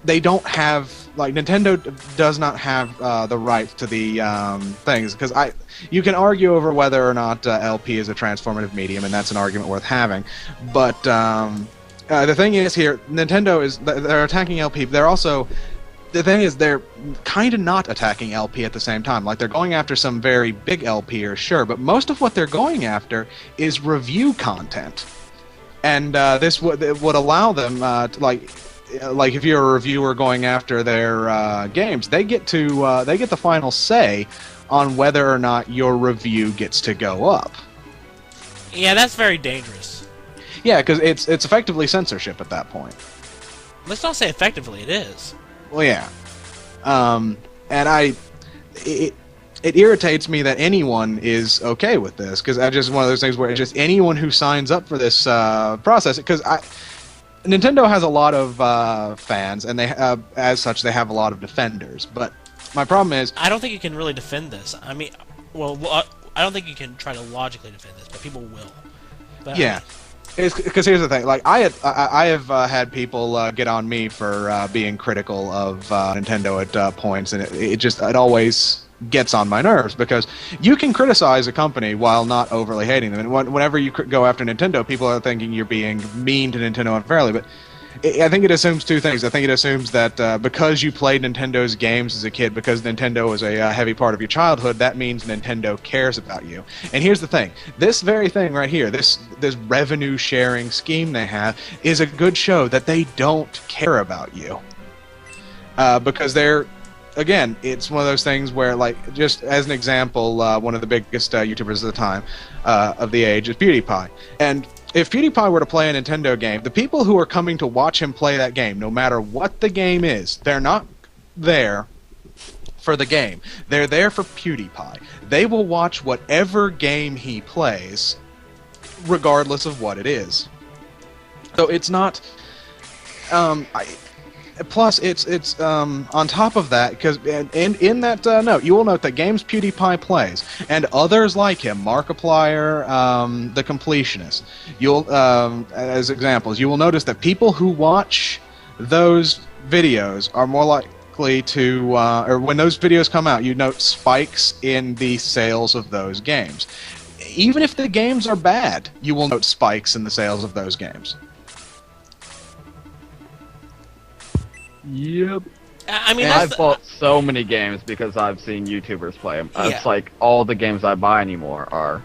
they don't have, like, Nintendo does not have the rights to the things, because you can argue over whether or not LP is a transformative medium, and that's an argument worth having. But the thing is here, Nintendo they're attacking LP. They're also, the thing is, they're kind of not attacking LP at the same time. Like, they're going after some very big LPers, sure, but most of what they're going after is review content, and this would allow them to like if you're a reviewer going after their games, they get the final say on whether or not your review gets to go up. Yeah, that's very dangerous. Yeah, because it's effectively censorship at that point. Let's not say effectively, it is. Well, yeah, and it irritates me that anyone is okay with this, because I just one of those things where it's just anyone who signs up for this process, because Nintendo has a lot of fans, and they as such they have a lot of defenders. But my problem is, I don't think you can really defend this. I mean, well, I don't think you can try to logically defend this, but people will. But, yeah, because here's the thing: like I have had people get on me for being critical of Nintendo at points, and it always gets on my nerves, because you can criticize a company while not overly hating them. And whenever you go after Nintendo, people are thinking you're being mean to Nintendo unfairly. But I think it assumes two things. I think it assumes that because you played Nintendo's games as a kid, because Nintendo was a heavy part of your childhood, that means Nintendo cares about you. And here's the thing. This very thing right here, this revenue sharing scheme they have, is a good show that they don't care about you. Because they're, again, it's one of those things where, like, just as an example, one of the biggest YouTubers at the time of the age is PewDiePie. And if PewDiePie were to play a Nintendo game, the people who are coming to watch him play that game, no matter what the game is, they're not there for the game. They're there for PewDiePie. They will watch whatever game he plays, regardless of what it is. So it's not... Plus, it's on top of that, because in that note, you will note that games PewDiePie plays, and others like him, Markiplier, the Completionist, you'll as examples, you will notice that people who watch those videos are more likely to, or when those videos come out, you note spikes in the sales of those games. Even if the games are bad, you will note spikes in the sales of those games. Yep. I mean, I've bought so many games because I've seen YouTubers play them. Yeah. It's like all the games I buy anymore are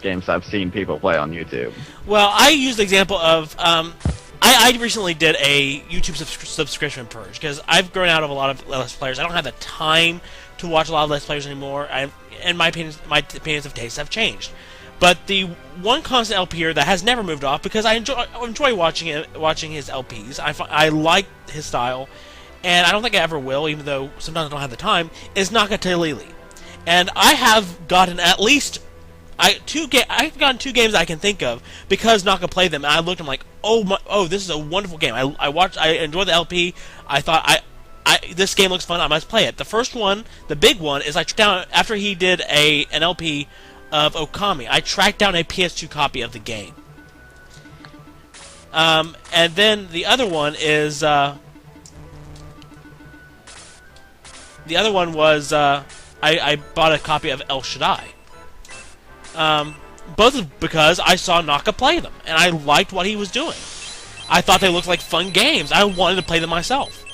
games I've seen people play on YouTube. Well, I use the example of I recently did a YouTube subscription purge, because I've grown out of a lot of Let's Players. I don't have the time to watch a lot of Let's Players anymore, and my opinions of taste have changed. But the one constant LPer that has never moved off, because I enjoy watching his LPs. I like his style, and I don't think I ever will, even though sometimes I don't have the time, is Nakatelili. And I have gotten at least I've gotten 2 games I can think of because Naka played them, and I looked and I'm like, oh, this is a wonderful game. I enjoyed the LP. I thought I this game looks fun. I must play it. The first one, the big one, is I tracked down after he did an LP of Okami. I tracked down a PS2 copy of the game. And then the other one is the other one was I bought a copy of El Shaddai. Both because I saw Naka play them, and I liked what he was doing. I thought they looked like fun games. I wanted to play them myself.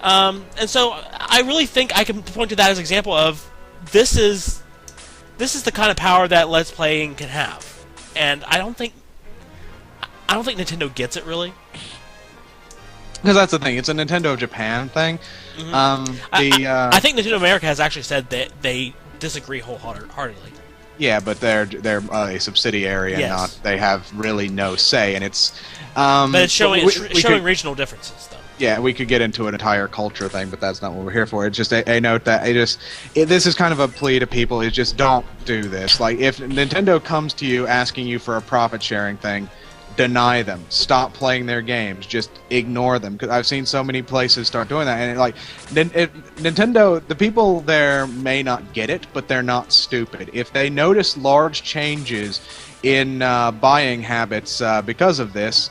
And so I really think I can point to that as an example of this is the kind of power that Let's Playing can have. And I don't think Nintendo gets it, really. Because that's the thing. It's a Nintendo of Japan thing. Mm-hmm. I think Nintendo America has actually said that they disagree wholeheartedly. Yeah, but they're a subsidiary and Yes. they have really no say, and it's. But it's showing we showing could, regional differences, though. yeah, we could get into an entire culture thing, but that's not what we're here for. It's just a note that this is kind of a plea to people. Is just don't do this. Like if Nintendo comes to you asking you for a profit sharing thing, deny them. Stop playing their games. Just ignore them. Because I've seen so many places start doing that, and Nintendo, the people there may not get it, but they're not stupid. If they notice large changes in buying habits because of this,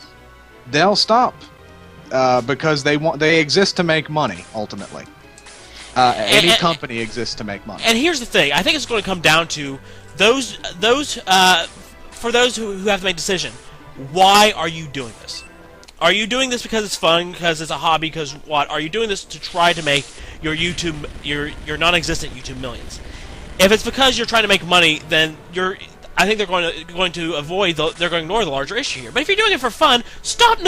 they'll stop because they exist to make money. Ultimately, any company exists to make money. And here's the thing: I think it's going to come down to those for those who have to make a decision. Why are you doing this? Are you doing this because it's fun, because it's a hobby, because what? Are you doing this to try to make your YouTube, your non-existent YouTube millions? If it's because you're trying to make money, then I think they're going to avoid they're going to ignore the larger issue here. But if you're doing it for fun, stop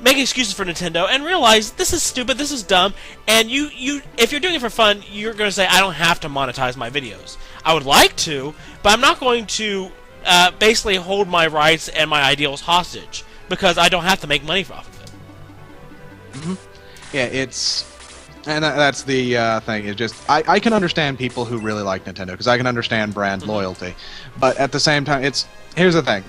making excuses for Nintendo and realize this is stupid, this is dumb, and if you're doing it for fun, you're going to say I don't have to monetize my videos. I would like to, but I'm not going to basically hold my rights and my ideals hostage because I don't have to make money off of it. Mm-hmm. Yeah, that's the thing. It's just I can understand people who really like Nintendo because I can understand brand loyalty, but at the same time, here's the thing.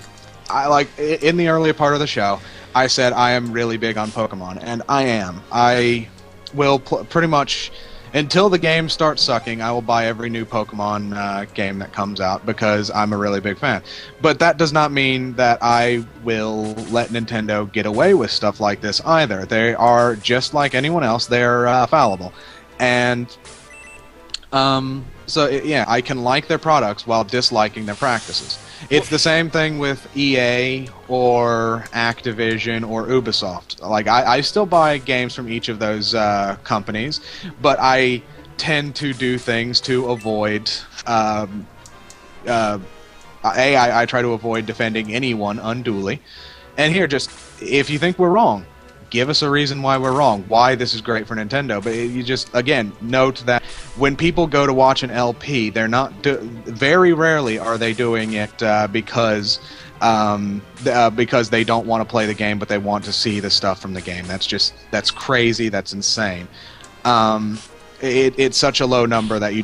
In the earlier part of the show, I said I am really big on Pokemon, and I am. I will pretty much. Until the game starts sucking, I will buy every new Pokemon game that comes out because I'm a really big fan. But that does not mean that I will let Nintendo get away with stuff like this either. They are just like anyone else. They're fallible. And I can like their products while disliking their practices. It's the same thing with EA or Activision or Ubisoft. Like I still buy games from each of those companies, but I tend to do things to avoid. I try to avoid defending anyone unduly. And here, just if you think we're wrong, give us a reason why we're wrong, why this is great for Nintendo. But you just, again, note that when people go to watch an LP, they're not very rarely are they doing it because they don't want to play the game, but they want to see the stuff from the game. That's crazy. That's insane. It's such a low number that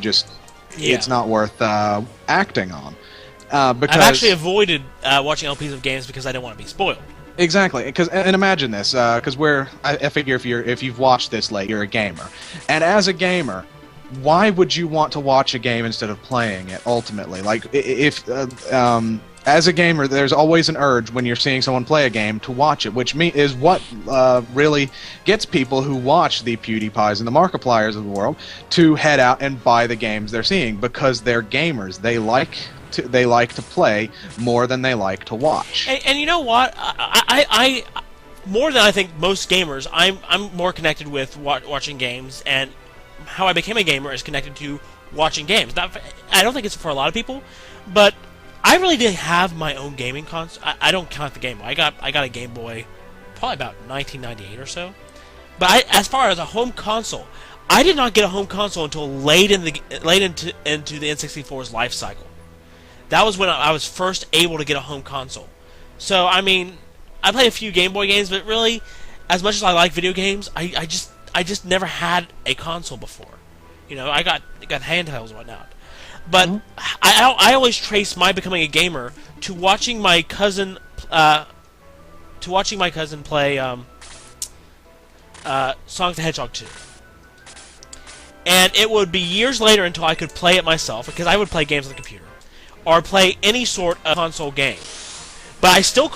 it's not worth acting on. Because I've actually avoided watching LPs of games because I didn't want to be spoiled. Exactly, and imagine this, because I figure if you've watched this late, you're a gamer, and as a gamer, why would you want to watch a game instead of playing it? Ultimately, like as a gamer, there's always an urge when you're seeing someone play a game to watch it, which is what really gets people who watch the PewDiePies and the Markipliers of the world to head out and buy the games they're seeing because they're gamers. They like to play more than they like to watch. And you know what? I more than I think most gamers, I'm more connected with watching games, and how I became a gamer is connected to watching games. I don't think it's for a lot of people, but I really didn't have my own gaming console. I don't count the Game Boy. I got a Game Boy probably about 1998 or so. But as far as a home console, I did not get a home console until late into the N64's life cycle. That was when I was first able to get a home console. So, I mean, I played a few Game Boy games, but really, as much as I like video games, I just never had a console before. You know, I got handhelds and whatnot. But I always trace my becoming a gamer to watching my cousin play Sonic the Hedgehog 2. And it would be years later until I could play it myself, because I would play games on the computer, or play any sort of console game. But I still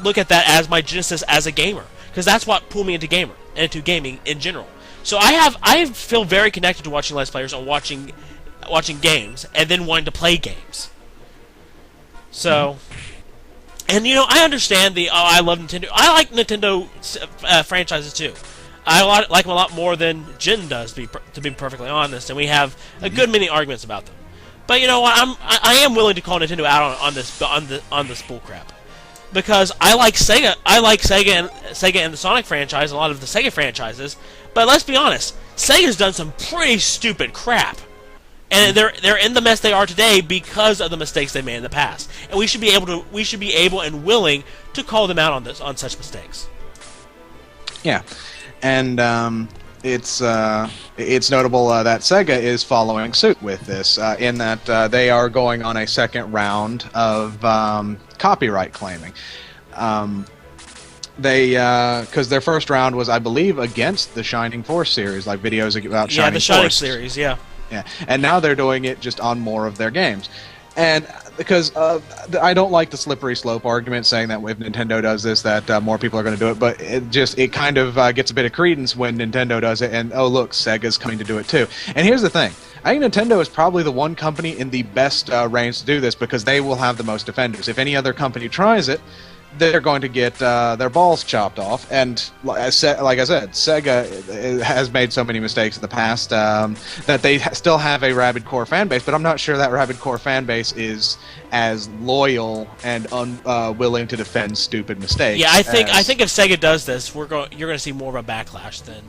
look at that as my genesis as a gamer, because that's what pulled me into gaming in general. So I feel very connected to watching Let's Players and watching games, and then wanting to play games. So, and I understand I love Nintendo. I like Nintendo franchises too. I like them a lot more than Jen does, to be perfectly honest, and we have a good many arguments about them. But you know what? I am willing to call Nintendo out on this bullcrap, because I like Sega. I like Sega and the Sonic franchise, a lot of the Sega franchises. But let's be honest, Sega's done some pretty stupid crap, and they're in the mess they are today because of the mistakes they made in the past. And we should be able and willing to call them out on such mistakes. Yeah, and it's notable that Sega is following suit with this, in that they are going on a second round of copyright claiming. Because their first round was, I believe, against the Shining Force series, like videos about Shining Force. Yeah, the Shining series, yeah. Yeah, and now they're doing it just on more of their games. And because I don't like the slippery slope argument saying that if Nintendo does this, that more people are going to do it, but it kind of gets a bit of credence when Nintendo does it, and oh look, Sega's coming to do it too. And here's the thing. I think Nintendo is probably the one company in the best range to do this, because they will have the most defenders. If any other company tries it, they're going to get their balls chopped off. And like I said, Sega has made so many mistakes in the past that they still have a rabid core fan base, but I'm not sure that rabid core fan base is as loyal and willing to defend stupid mistakes. Yeah, I think if Sega does this, you're going to see more of a backlash than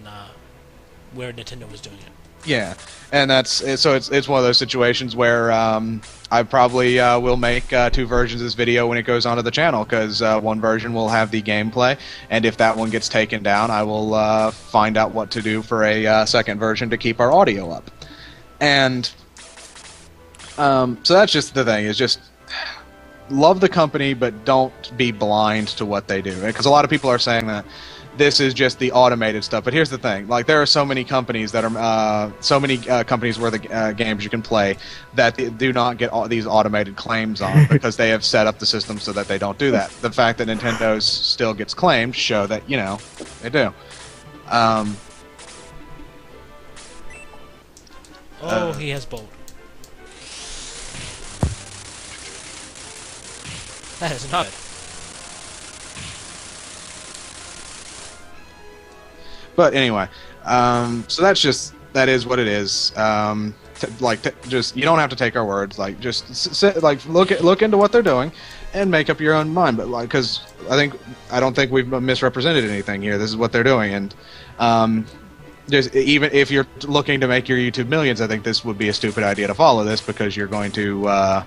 where Nintendo was doing it. Yeah, and it's one of those situations where I probably will make 2 versions of this video when it goes onto the channel, because one version will have the gameplay, and if that one gets taken down, I will find out what to do for a second version to keep our audio up. And so that's just the thing, is just love the company, but don't be blind to what they do, because a lot of people are saying that this is just the automated stuff. But here's the thing: like, there are so many companies that are companies where the games you can play that do not get all these automated claims on because they have set up the system so that they don't do that. The fact that Nintendo's still gets claimed show that they do. He has bolt. That is not. But anyway, so that is what it is. Just you don't have to take our words. Like, just look into what they're doing, and make up your own mind. But because I don't think we've misrepresented anything here. This is what they're doing, and just even if you're looking to make your YouTube millions, I think this would be a stupid idea to follow this, because you're going to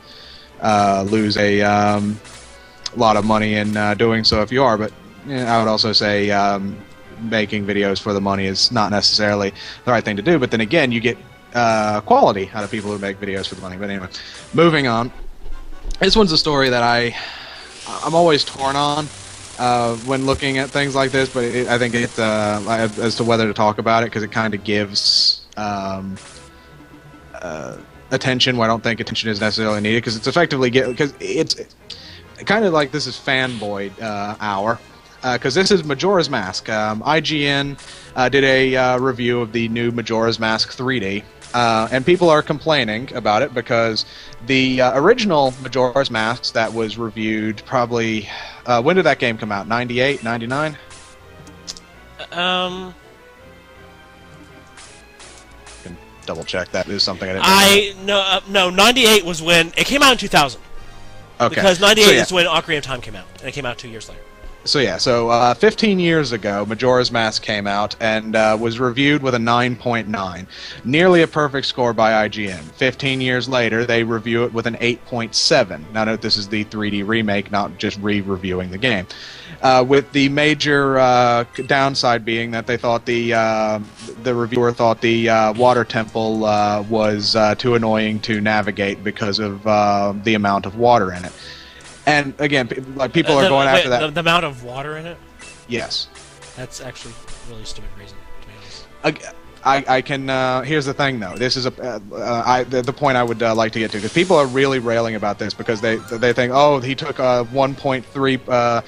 lose a lot of money in doing so if you are. But I would also say making videos for the money is not necessarily the right thing to do. But then again, you get quality out of people who make videos for the money. But anyway, moving on. This one's a story that I'm always torn on when looking at things like this, but I think it's as to whether to talk about it, because it kind of gives attention where I don't think attention is necessarily needed, because it's effectively because it's kind of like this is Fanboy hour. Because this is Majora's Mask. IGN did a review of the new Majora's Mask 3D, and people are complaining about it because the original Majora's Mask that was reviewed probably... when did that game come out? 98? 99? Can double check. That is something I didn't know. No, 98 was when... It came out in 2000. Okay. Because 98 is when Ocarina of Time came out, and it came out 2 years later. So 15 years ago, Majora's Mask came out and was reviewed with a 9.9. Nearly a perfect score by IGN. 15 years later, they review it with an 8.7. Now note, this is the 3D remake, not just re-reviewing the game. With the major downside being that they thought the reviewer thought the water temple was too annoying to navigate because of the amount of water in it. And again, people are going after that. The amount of water in it? Yes. That's actually a really stupid reason, to be honest. I can. Here's the thing, though. This is the point I would like to get to, because people are really railing about this because they think, oh, he took 1.3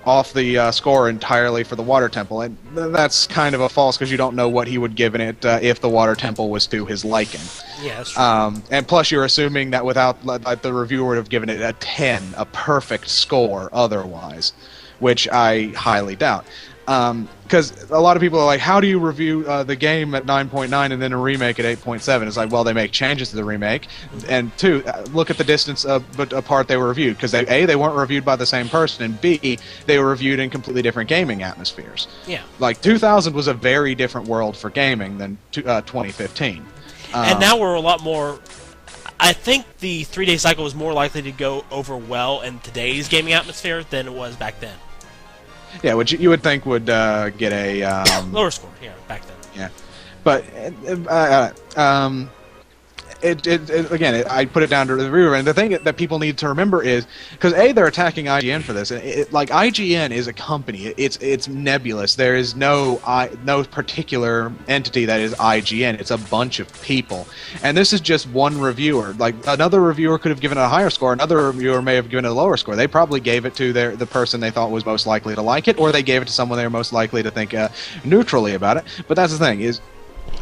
off the score entirely for the water temple, and that's kind of a false, because you don't know what he would give in it if the water temple was to his liking. Yeah, that's true. And plus, you're assuming that without the reviewer would have given it a 10, a perfect score otherwise, which I highly doubt. Because a lot of people are like, how do you review the game at 9.9 and then a remake at 8.7? It's like, well, they make changes to the remake, and two, look at the distance apart they were reviewed, because A, they weren't reviewed by the same person, and B, they were reviewed in completely different gaming atmospheres. Yeah. Like, 2000 was a very different world for gaming than 2015. And now we're a lot more... I think the 3-day cycle is more likely to go over well in today's gaming atmosphere than it was back then. Yeah, which you would think would get a... lower score, yeah, back then. Yeah. But, again, I put it down to the reviewer, and the thing that people need to remember is, because A, they're attacking IGN for this, and like, IGN is a company, it's nebulous, there is no particular entity that is IGN, it's a bunch of people, and this is just one reviewer. Like, another reviewer could have given it a higher score, another reviewer may have given it a lower score. They probably gave it to the person they thought was most likely to like it, or they gave it to someone they were most likely to think neutrally about it. But that's the thing, is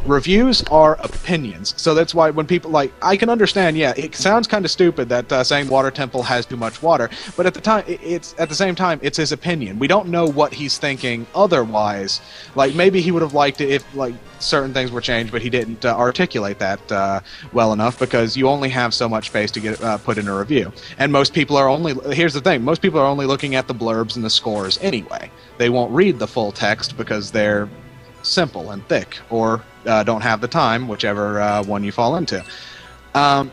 reviews are opinions, so that's why when people, like, I can understand, yeah, it sounds kind of stupid that saying water temple has too much water, but at the same time it's his opinion. We don't know what he's thinking otherwise. Like, maybe he would have liked it if, like, certain things were changed, but he didn't articulate that well enough, because you only have so much space to get put in a review, and most people are only, here's the thing, most people are only looking at the blurbs and the scores anyway. They won't read the full text because they're simple and thick, or don't have the time, whichever one you fall into. And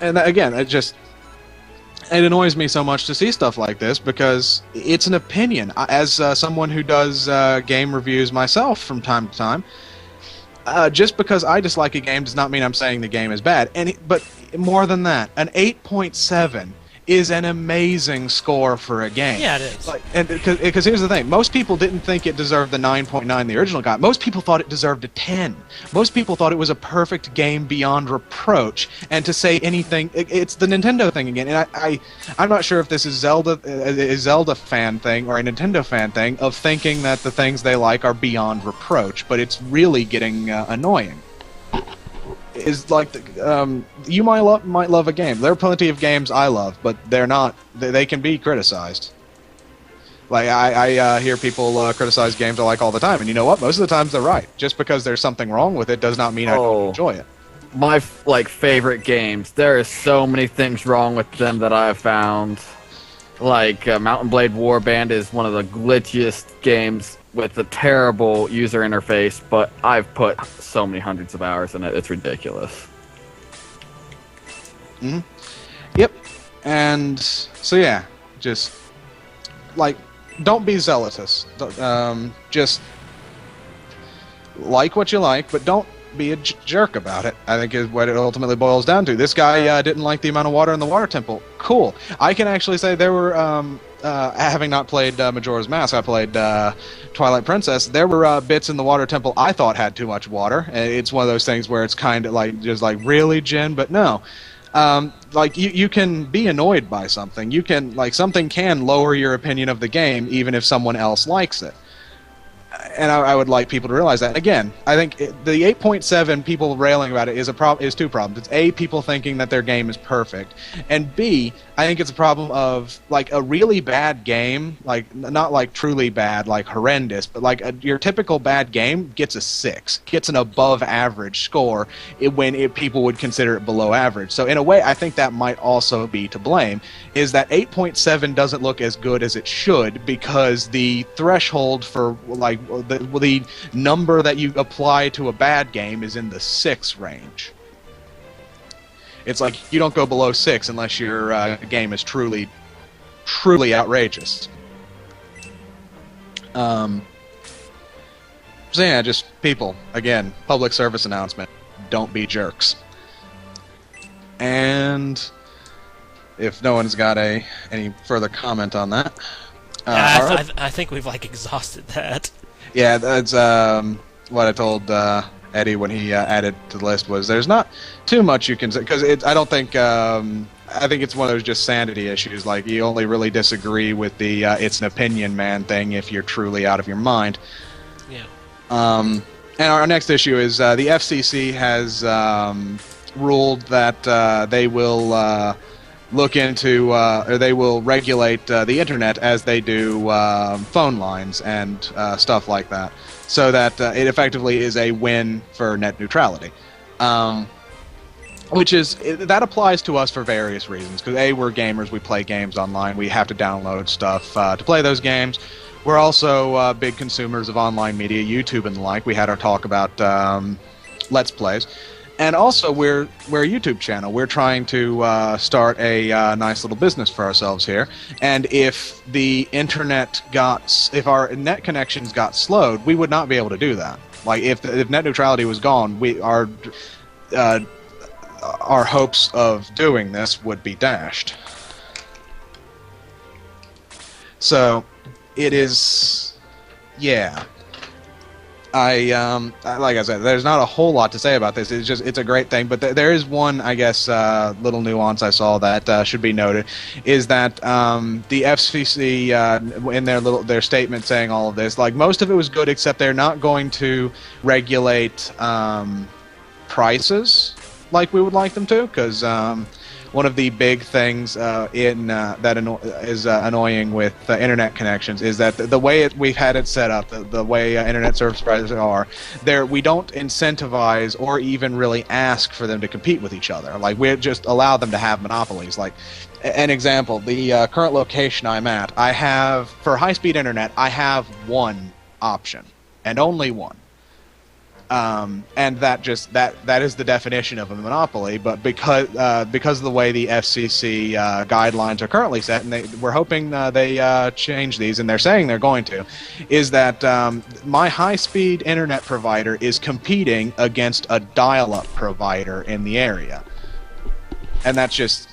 again, it annoys me so much to see stuff like this, because it's an opinion. As someone who does game reviews myself from time to time, just because I dislike a game does not mean I'm saying the game is bad. But more than that, an 8.7 is an amazing score for a game. Yeah, it is. Like, and because here's the thing, most people didn't think it deserved the 9.9 the original got. Most people thought it deserved a 10. Most people thought it was a perfect game beyond reproach. And to say anything, it's the Nintendo thing again. And I'm not sure if this is a Zelda fan thing or a Nintendo fan thing of thinking that the things they like are beyond reproach, but it's really getting annoying. Is like, you might love a game. There are plenty of games I love, but they're not. They can be criticized. Like, I hear people criticize games I like all the time, and you know what? Most of the times they're right. Just because there's something wrong with it does not mean I don't enjoy it. My favorite games. There is so many things wrong with them that I have found. Like Mountain Blade Warband is one of the glitchiest games with a terrible user interface, but I've put so many hundreds of hours in it, it's ridiculous. Mm-hmm. Yep. And so yeah, just like, don't be zealotous. Just like what you like, but don't be a jerk about it, I think, is what it ultimately boils down to. This guy didn't like the amount of water in the water temple. Cool. I can actually say there were, having not played Majora's Mask, I played Twilight Princess. There were bits in the water temple I thought had too much water. It's one of those things where it's kind of like, just like, really, Jin? But no. Like, you can be annoyed by something. You can, like, something can lower your opinion of the game even if someone else likes it. And I would like people to realize that. Again, I think the 8.7 people railing about it is two problems. It's A, people thinking that their game is perfect, and B, I think it's a problem of, like, a really bad game, like, not like truly bad, like horrendous, but like your typical bad game gets a 6, gets an above average score when people would consider it below average. So in a way, I think that might also be to blame, is that 8.7 doesn't look as good as it should because the threshold for, like, the number that you apply to a bad game is in the 6 range. It's like, you don't go below 6 unless your game is truly outrageous. So yeah, just people, again, public service announcement, don't be jerks. And if no one's got any further comment on that, I think we've like exhausted that. Yeah, that's what I told Eddie when he added to the list was there's not too much you can say because I don't think I think it's one of those just sanity issues. Like you only really disagree with the it's an opinion man thing if you're truly out of your mind. Yeah. And our next issue is the FCC has ruled that they will look into or they will regulate the internet as they do phone lines and stuff like that, so that it effectively is a win for net neutrality. Which is that applies to us for various reasons. Because A, we're gamers, we play games online, we have to download stuff to play those games. We're also big consumers of online media, YouTube and the like. We had our talk about Let's Plays. And also, we're a YouTube channel. We're trying to start a nice little business for ourselves here. And if the internet if our net connections got slowed, we would not be able to do that. Like if net neutrality was gone, our hopes of doing this would be dashed. So, it is, yeah. Like I said, there's not a whole lot to say about this. It's a great thing, but there is one, I guess, little nuance I saw that should be noted, is that the FCC in their statement saying all of this, like most of it was good, except they're not going to regulate prices like we would like them to, because one of the big things that is annoying with internet connections is that the way we've had it set up, the way internet service providers are, we don't incentivize or even really ask for them to compete with each other. Like we just allow them to have monopolies. Like an example, the current location I'm at, I have for high-speed internet, I have one option and only one. And that is the definition of a monopoly. But because of the way the FCC guidelines are currently set, and we're hoping they change these, and they're saying they're going to, is that my high-speed internet provider is competing against a dial-up provider in the area, and that's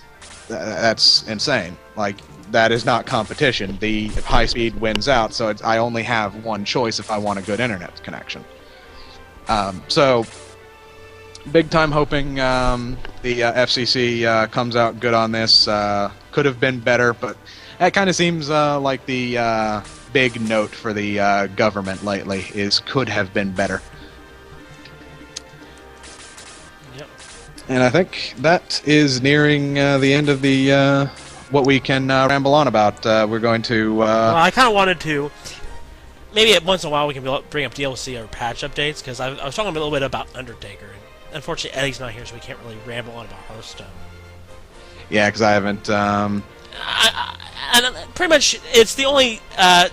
insane. Like that is not competition. The high speed wins out, so I only have one choice if I want a good internet connection. So, big time hoping the FCC comes out good on this. Could have been better, but that kind of seems like the big note for the government lately is could have been better. Yep. And I think that is nearing the end of the what we can ramble on about. We're going to... well, I kind of wanted to... Maybe once in a while we can bring up DLC or patch updates, because I was talking a little bit about Undertaker. And unfortunately, Eddie's not here, so we can't really ramble on about Hearthstone. Yeah, because I haven't... and pretty much, it's the only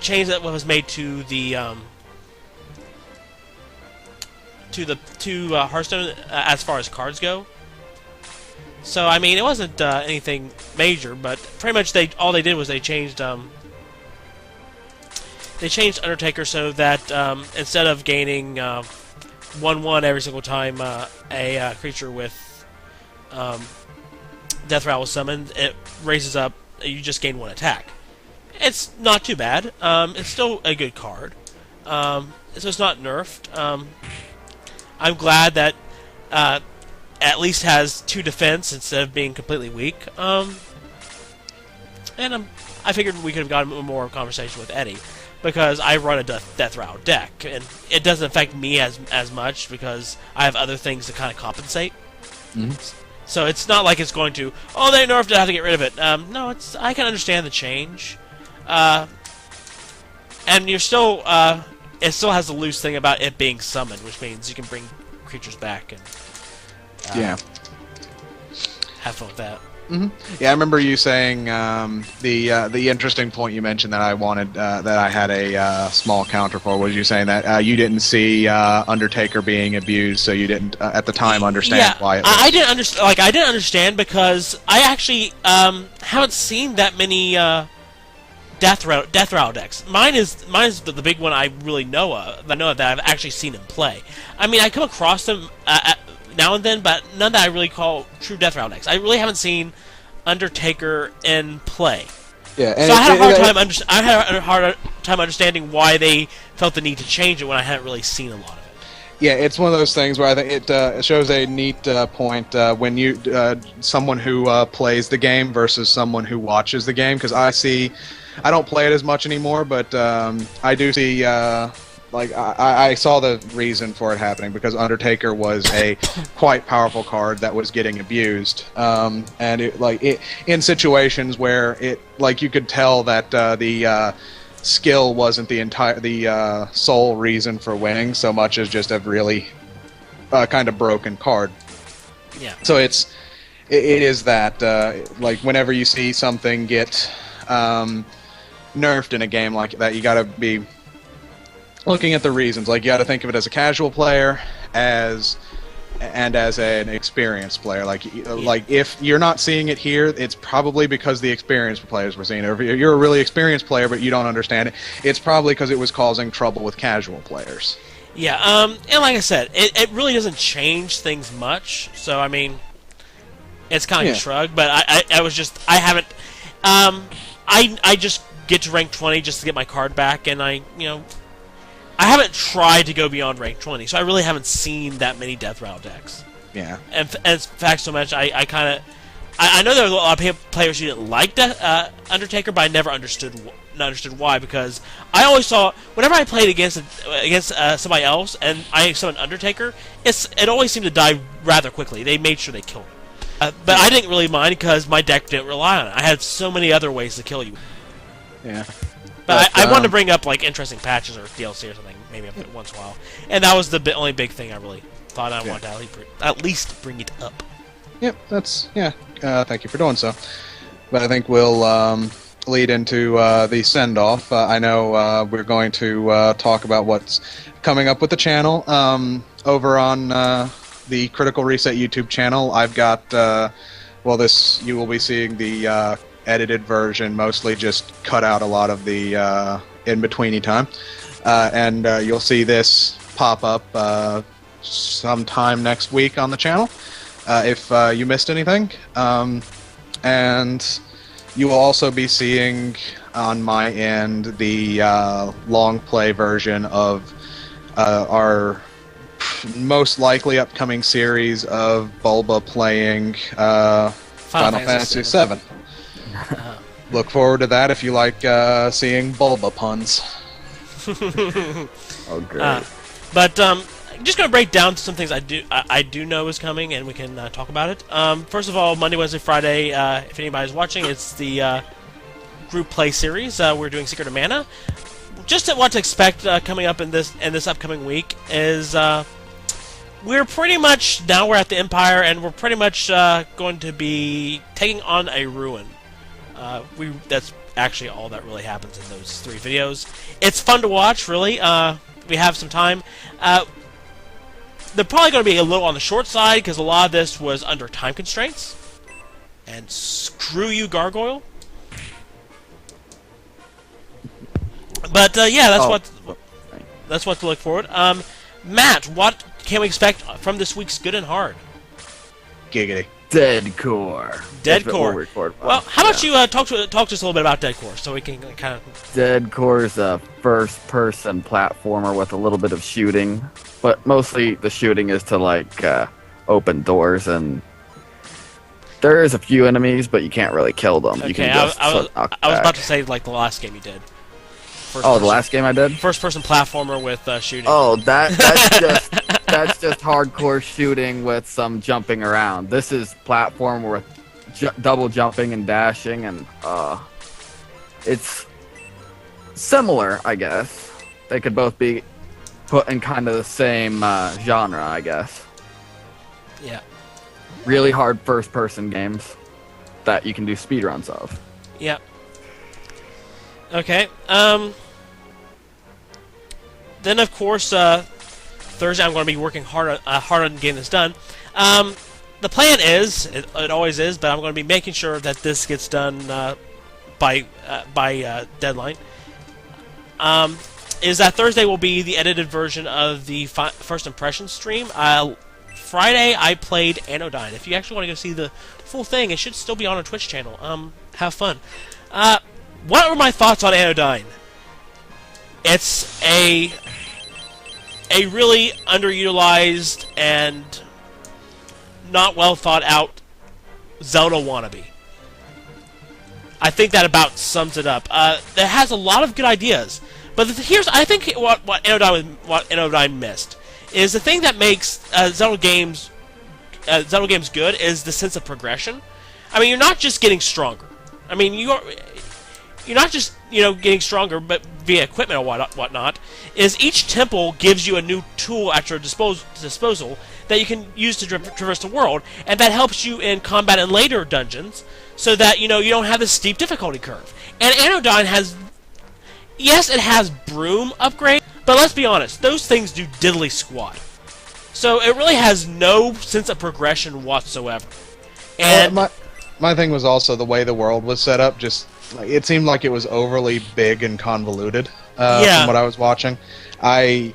change that was made to the Hearthstone as far as cards go. So I mean, it wasn't anything major, but pretty much all they did was they changed Undertaker so that instead of gaining 1/1 every single time a creature with Death Rattle is summoned, it raises up. You just gain 1 attack. It's not too bad. It's still a good card. So it's not nerfed. I'm glad that at least has 2 defense instead of being completely weak. And I figured we could have gotten more conversation with Eddie, because I run a Death Rattle deck, and it doesn't affect me as much because I have other things to kind of compensate. Mm-hmm. So it's not like it's going to, oh, they nerfed it, I have to get rid of it. No, I can understand the change. And you're still, it still has the loose thing about it being summoned, which means you can bring creatures back and have fun with that. Mm-hmm. Yeah, I remember you saying the interesting point you mentioned that I wanted that I had a small counter for was you saying that you didn't see Undertaker being abused, so you didn't at the time understand why. It was. I didn't understand. Like I didn't understand because I actually haven't seen that many Death Rattle decks. Mine is the big one I really know of. I know that I've actually seen him play. I mean, I come across them now and then, but none that I really call true Death Rattle decks. I really haven't seen Undertaker in play. Yeah, So I had a hard time understanding why they felt the need to change it when I hadn't really seen a lot of it. Yeah, it's one of those things where I think it shows a neat point when you someone who plays the game versus someone who watches the game. Because I don't play it as much anymore, but I do see. I saw the reason for it happening because Undertaker was a quite powerful card that was getting abused, and in situations where you could tell that the skill wasn't the sole reason for winning so much as just a really kind of broken card. Yeah. So it is that whenever you see something get nerfed in a game like that, you got to be looking at the reasons. Like, you got to think of it as a casual player, as an experienced player. Like if you're not seeing it here, it's probably because the experienced players were seeing it. Or if you're a really experienced player but you don't understand it, it's probably because it was causing trouble with casual players. Yeah, and like I said, it really doesn't change things much. So I mean, it's kind of a shrug. But I just get to rank 20 just to get my card back, and I haven't tried to go beyond rank 20, so I really haven't seen that many Death Rattle decks. Yeah. And in fact, so much, I know there were a lot of players who didn't like Undertaker, but I never understood why, because I always saw, whenever I played against somebody else, and I summoned Undertaker, it always seemed to die rather quickly. They made sure they killed him. But I didn't really mind, because my deck didn't rely on it. I had so many other ways to kill you. Yeah. But I wanted to bring up interesting patches or DLC or something, maybe once in a while, and that was the only big thing I really thought I wanted to at least bring it up. Yep, thank you for doing so. But I think we'll lead into the send-off. I know we're going to talk about what's coming up with the channel over on the Critical Reset YouTube channel. I've got you will be seeing the edited version, mostly just cut out a lot of the in-betweeny time. And you'll see this pop up sometime next week on the channel if you missed anything. And you will also be seeing on my end the long play version of our most likely upcoming series of Bulba playing Final Fantasy VII. Look forward to that if you like seeing Bulba puns. Oh, great. But I'm just going to break down some things I do know is coming, and we can talk about it. First of all, Monday, Wednesday, Friday, if anybody's watching, it's the group play series. We're doing Secret of Mana. Just what to expect coming up in this upcoming week is we're pretty much, now we're at the Empire, and we're pretty much going to be taking on a ruin. That's actually all that really happens in those 3 videos. It's fun to watch, really. We have some time. They're probably going to be a little on the short side, because a lot of this was under time constraints. And screw you, Gargoyle. But yeah, that's what to look forward. Matt, what can we expect from this week's Good and Hard? Giggity. Dead Core. Dead Core. Well, how about you talk to us a little bit about Dead Core, so we can kind of... Dead Core is a first-person platformer with a little bit of shooting, but mostly the shooting is to open doors, and there is a few enemies, but you can't really kill them. Okay, you can just I was back. about to say the last game you did. The last game I did? First-person platformer with shooting. Oh, that's just that's just hardcore shooting with some jumping around. This is platform with double jumping and dashing, and it's similar, I guess. They could both be put in kind of the same genre, I guess. Yeah. Really hard first-person games that you can do speedruns of. Yeah. Okay. Then, of course, Thursday I'm going to be working hard on getting this done. The plan is, it always is, but I'm going to be making sure that this gets done by deadline. Is that Thursday will be the edited version of the First Impressions stream. Friday I played Anodyne. If you actually want to go see the full thing, it should still be on our Twitch channel. Have fun. what were my thoughts on Anodyne? It's a really underutilized and not well thought out Zelda wannabe. I think that about sums it up. It has a lot of good ideas, but here's I think what Anodyne missed is the thing that makes Zelda games good is the sense of progression. I mean, you're not just getting stronger. I mean, you're not just getting stronger, but via equipment or whatnot. Is each temple gives you a new tool at your disposal that you can use to traverse the world, and that helps you in combat in later dungeons, so that you don't have this steep difficulty curve. And Anodyne has, yes, it has broom upgrade, but let's be honest, those things do diddly squat. So it really has no sense of progression whatsoever. And my thing was also the way the world was set up. Just it seemed like it was overly big and convoluted from what I was watching. I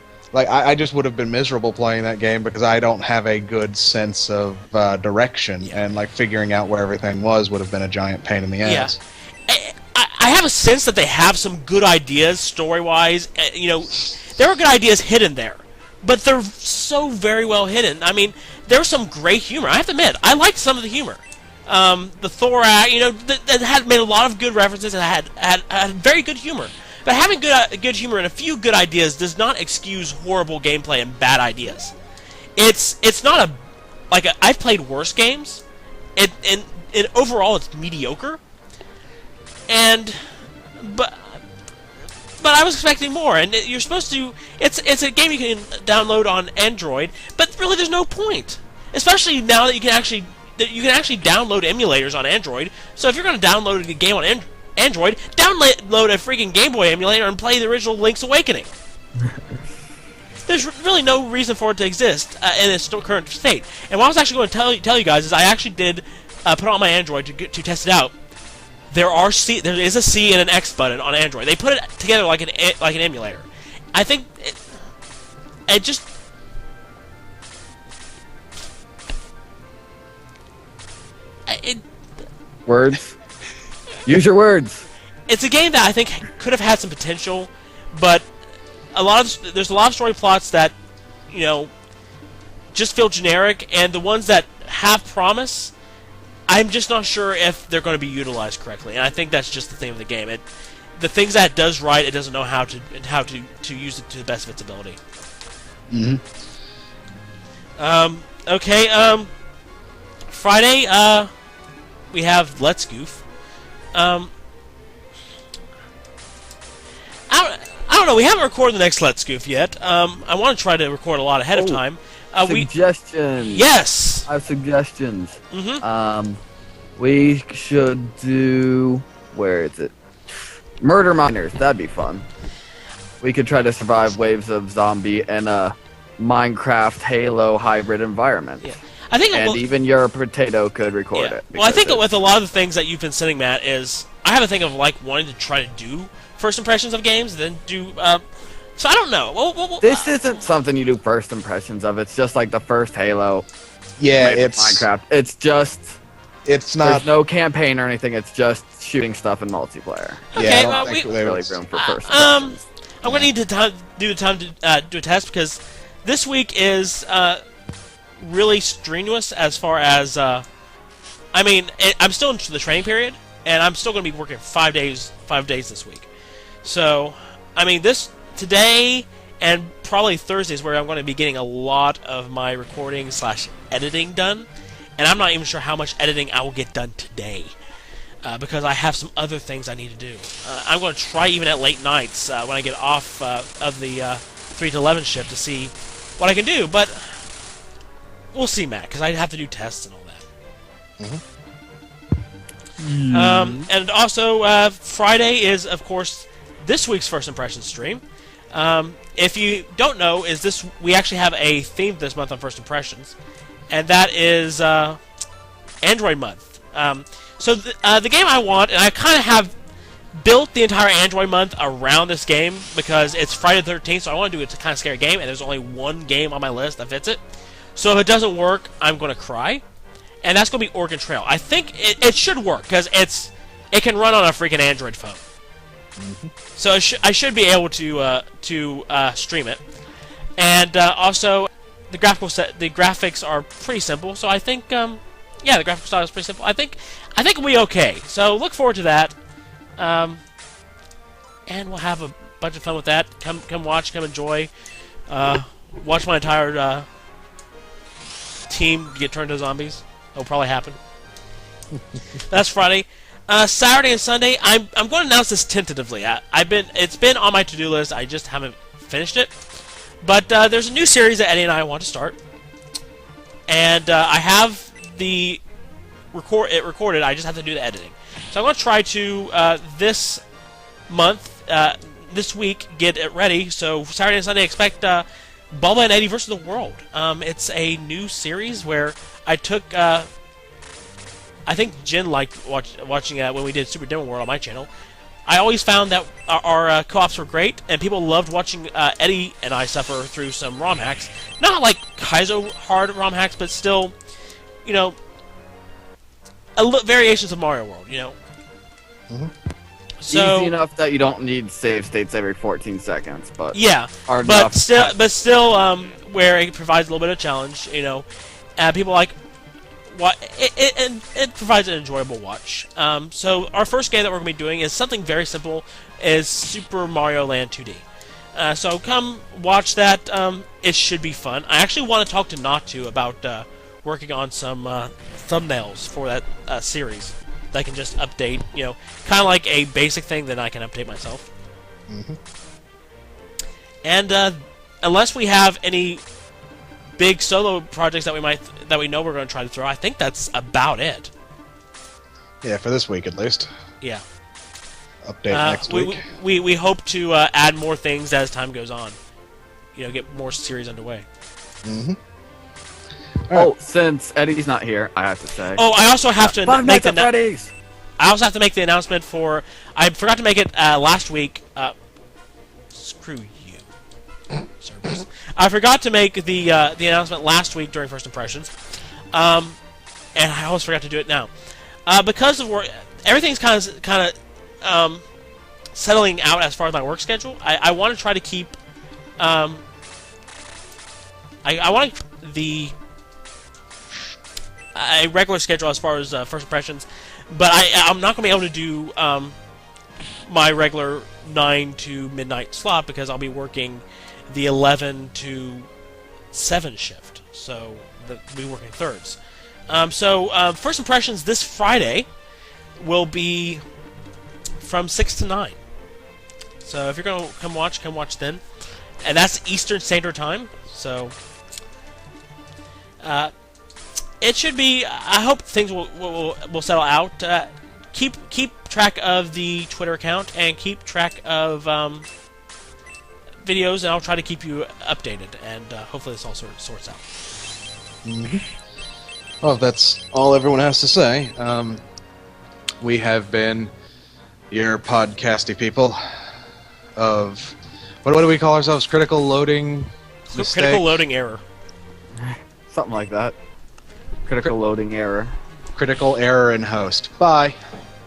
just would have been miserable playing that game because I don't have a good sense of direction, and figuring out where everything was would have been a giant pain in the ass. I have a sense that they have some good ideas story-wise. There are good ideas hidden there, but they're so very well hidden. I mean, there's some great humor. I have to admit, I liked some of the humor. The Thorak, that had made a lot of good references and had very good humor. But having good humor and a few good ideas does not excuse horrible gameplay and bad ideas. It's not I've played worse games, and overall it's mediocre. But I was expecting more, and you're supposed to. It's a game you can download on Android, but really there's no point, especially now that you can actually download emulators on Android. So if you're going to download a game on Android, download a freaking Game Boy emulator and play the original Link's Awakening. There's really no reason for it to exist in its current state. And what I was actually going to tell you guys is I actually did put it on my Android to test it out. There is a C and an X button on Android. They put it together like an emulator. I think it just. Words. Use your words. It's a game that I think could have had some potential, but there's a lot of story plots that just feel generic, and the ones that have promise, I'm just not sure if they're going to be utilized correctly. And I think that's just the thing of the game. The things that it does right, it doesn't know how to use it to the best of its ability. Mm-hmm. Okay. Friday. We have Let's Goof. I don't know. We haven't recorded the next Let's Goof yet. I want to try to record a lot ahead of time. Suggestions. Yes. I have suggestions. Mm-hmm. We should do. Where is it? Murder Miners. That'd be fun. We could try to survive waves of zombie in a Minecraft Halo hybrid environment. Yeah. I think even your potato could record it. Well, I think with a lot of the things that you've been sending, Matt, is I have a thing of wanting to try to do first impressions of games, then do. So I don't know. This isn't something you do first impressions of. It's just like the first Halo. Yeah, it's Minecraft. It's just. It's not. There's no campaign or anything. It's just shooting stuff in multiplayer. Okay, yeah, well, There's really room for first impressions. I'm going to need to do a test because this week is really strenuous as far as. I'm still in the training period, and I'm still going to be working 5 days this week. So, today and probably Thursdays where I'm going to be getting a lot of my recording/editing done, and I'm not even sure how much editing I will get done today because I have some other things I need to do. I'm going to try even at late nights when I get off of the 3 to 11 shift to see what I can do, but we'll see, Matt, because I have to do tests and all that. Mm-hmm. And also, Friday is, of course, this week's First Impressions stream. If you don't know, we actually have a theme this month on First Impressions, and that is Android Month. So the game I want, and I kind of have built the entire Android Month around this game because it's Friday the 13th, so I want to do a kind of scary game, and there's only one game on my list that fits it. So if it doesn't work, I'm going to cry. And that's going to be Oregon Trail. I think it should work, because it can run on a freaking Android phone. So I should be able to stream it, and also the graphics are pretty simple. So I think yeah, the graphical style is pretty simple. I think we'll be okay. So look forward to that, and we'll have a bunch of fun with that. Come watch, come enjoy, watch my entire team get turned into zombies. It'll probably happen. That's Friday. Saturday and Sunday, I'm going to announce this tentatively. It's been on my to-do list. I just haven't finished it. But there's a new series that Eddie and I want to start, and I have it recorded. I just have to do the editing. So I'm going to try to this week get it ready. So Saturday and Sunday, expect Bubba and Eddie versus the world. It's a new series where I took. I think Jen liked watching when we did Super Demo World on my channel. I always found that our co-ops were great, and people loved watching Eddie and I suffer through some ROM hacks. Not like Kaizo hard ROM hacks, but still, you know, variations of Mario World, you know. Mm-hmm. So, easy enough that you don't need save states every 14 seconds, but yeah, hard but enough. still, where it provides a little bit of challenge, you know. People like. It provides an enjoyable watch. So our first game that we're going to be doing is something very simple, is Super Mario Land 2D. So come watch that. It should be fun. I actually want to talk to Natu about working on some thumbnails for that series that I can just update, you know, kind of like a basic thing that I can update myself. Mm-hmm. And unless we have any big solo projects that we know we're going to try to throw, I think that's about it. Yeah, for this week at least. Yeah. Update next week. We hope to add more things as time goes on. You know, get more series underway. Mm-hmm. Oh, since Eddie's not here, I have to say. Oh, I also have to make the Freddy's. I also have to make the announcement for. I forgot to make it last week. Screw you, service. I forgot to make the announcement last week during First Impressions, and I always forgot to do it now, because of work. Everything's kind of settling out as far as my work schedule. I want to try to keep. I want the a regular schedule as far as First Impressions, but I'm not going to be able to do my regular 9 to midnight slot because I'll be working the 11 to 7 shift, so we'll be working thirds. So First Impressions this Friday will be from 6 to 9. So if you're going to come watch then. And that's Eastern Standard Time, so it should be. I hope things will settle out. Keep track of the Twitter account and keep track of videos, and I'll try to keep you updated. And hopefully this all sorts out. Mm-hmm. Well, if that's all everyone has to say, we have been your podcasty people of. What do we call ourselves? Critical loading mistake? Critical loading error. Something like that. Critical loading error. Critical error in host. Bye.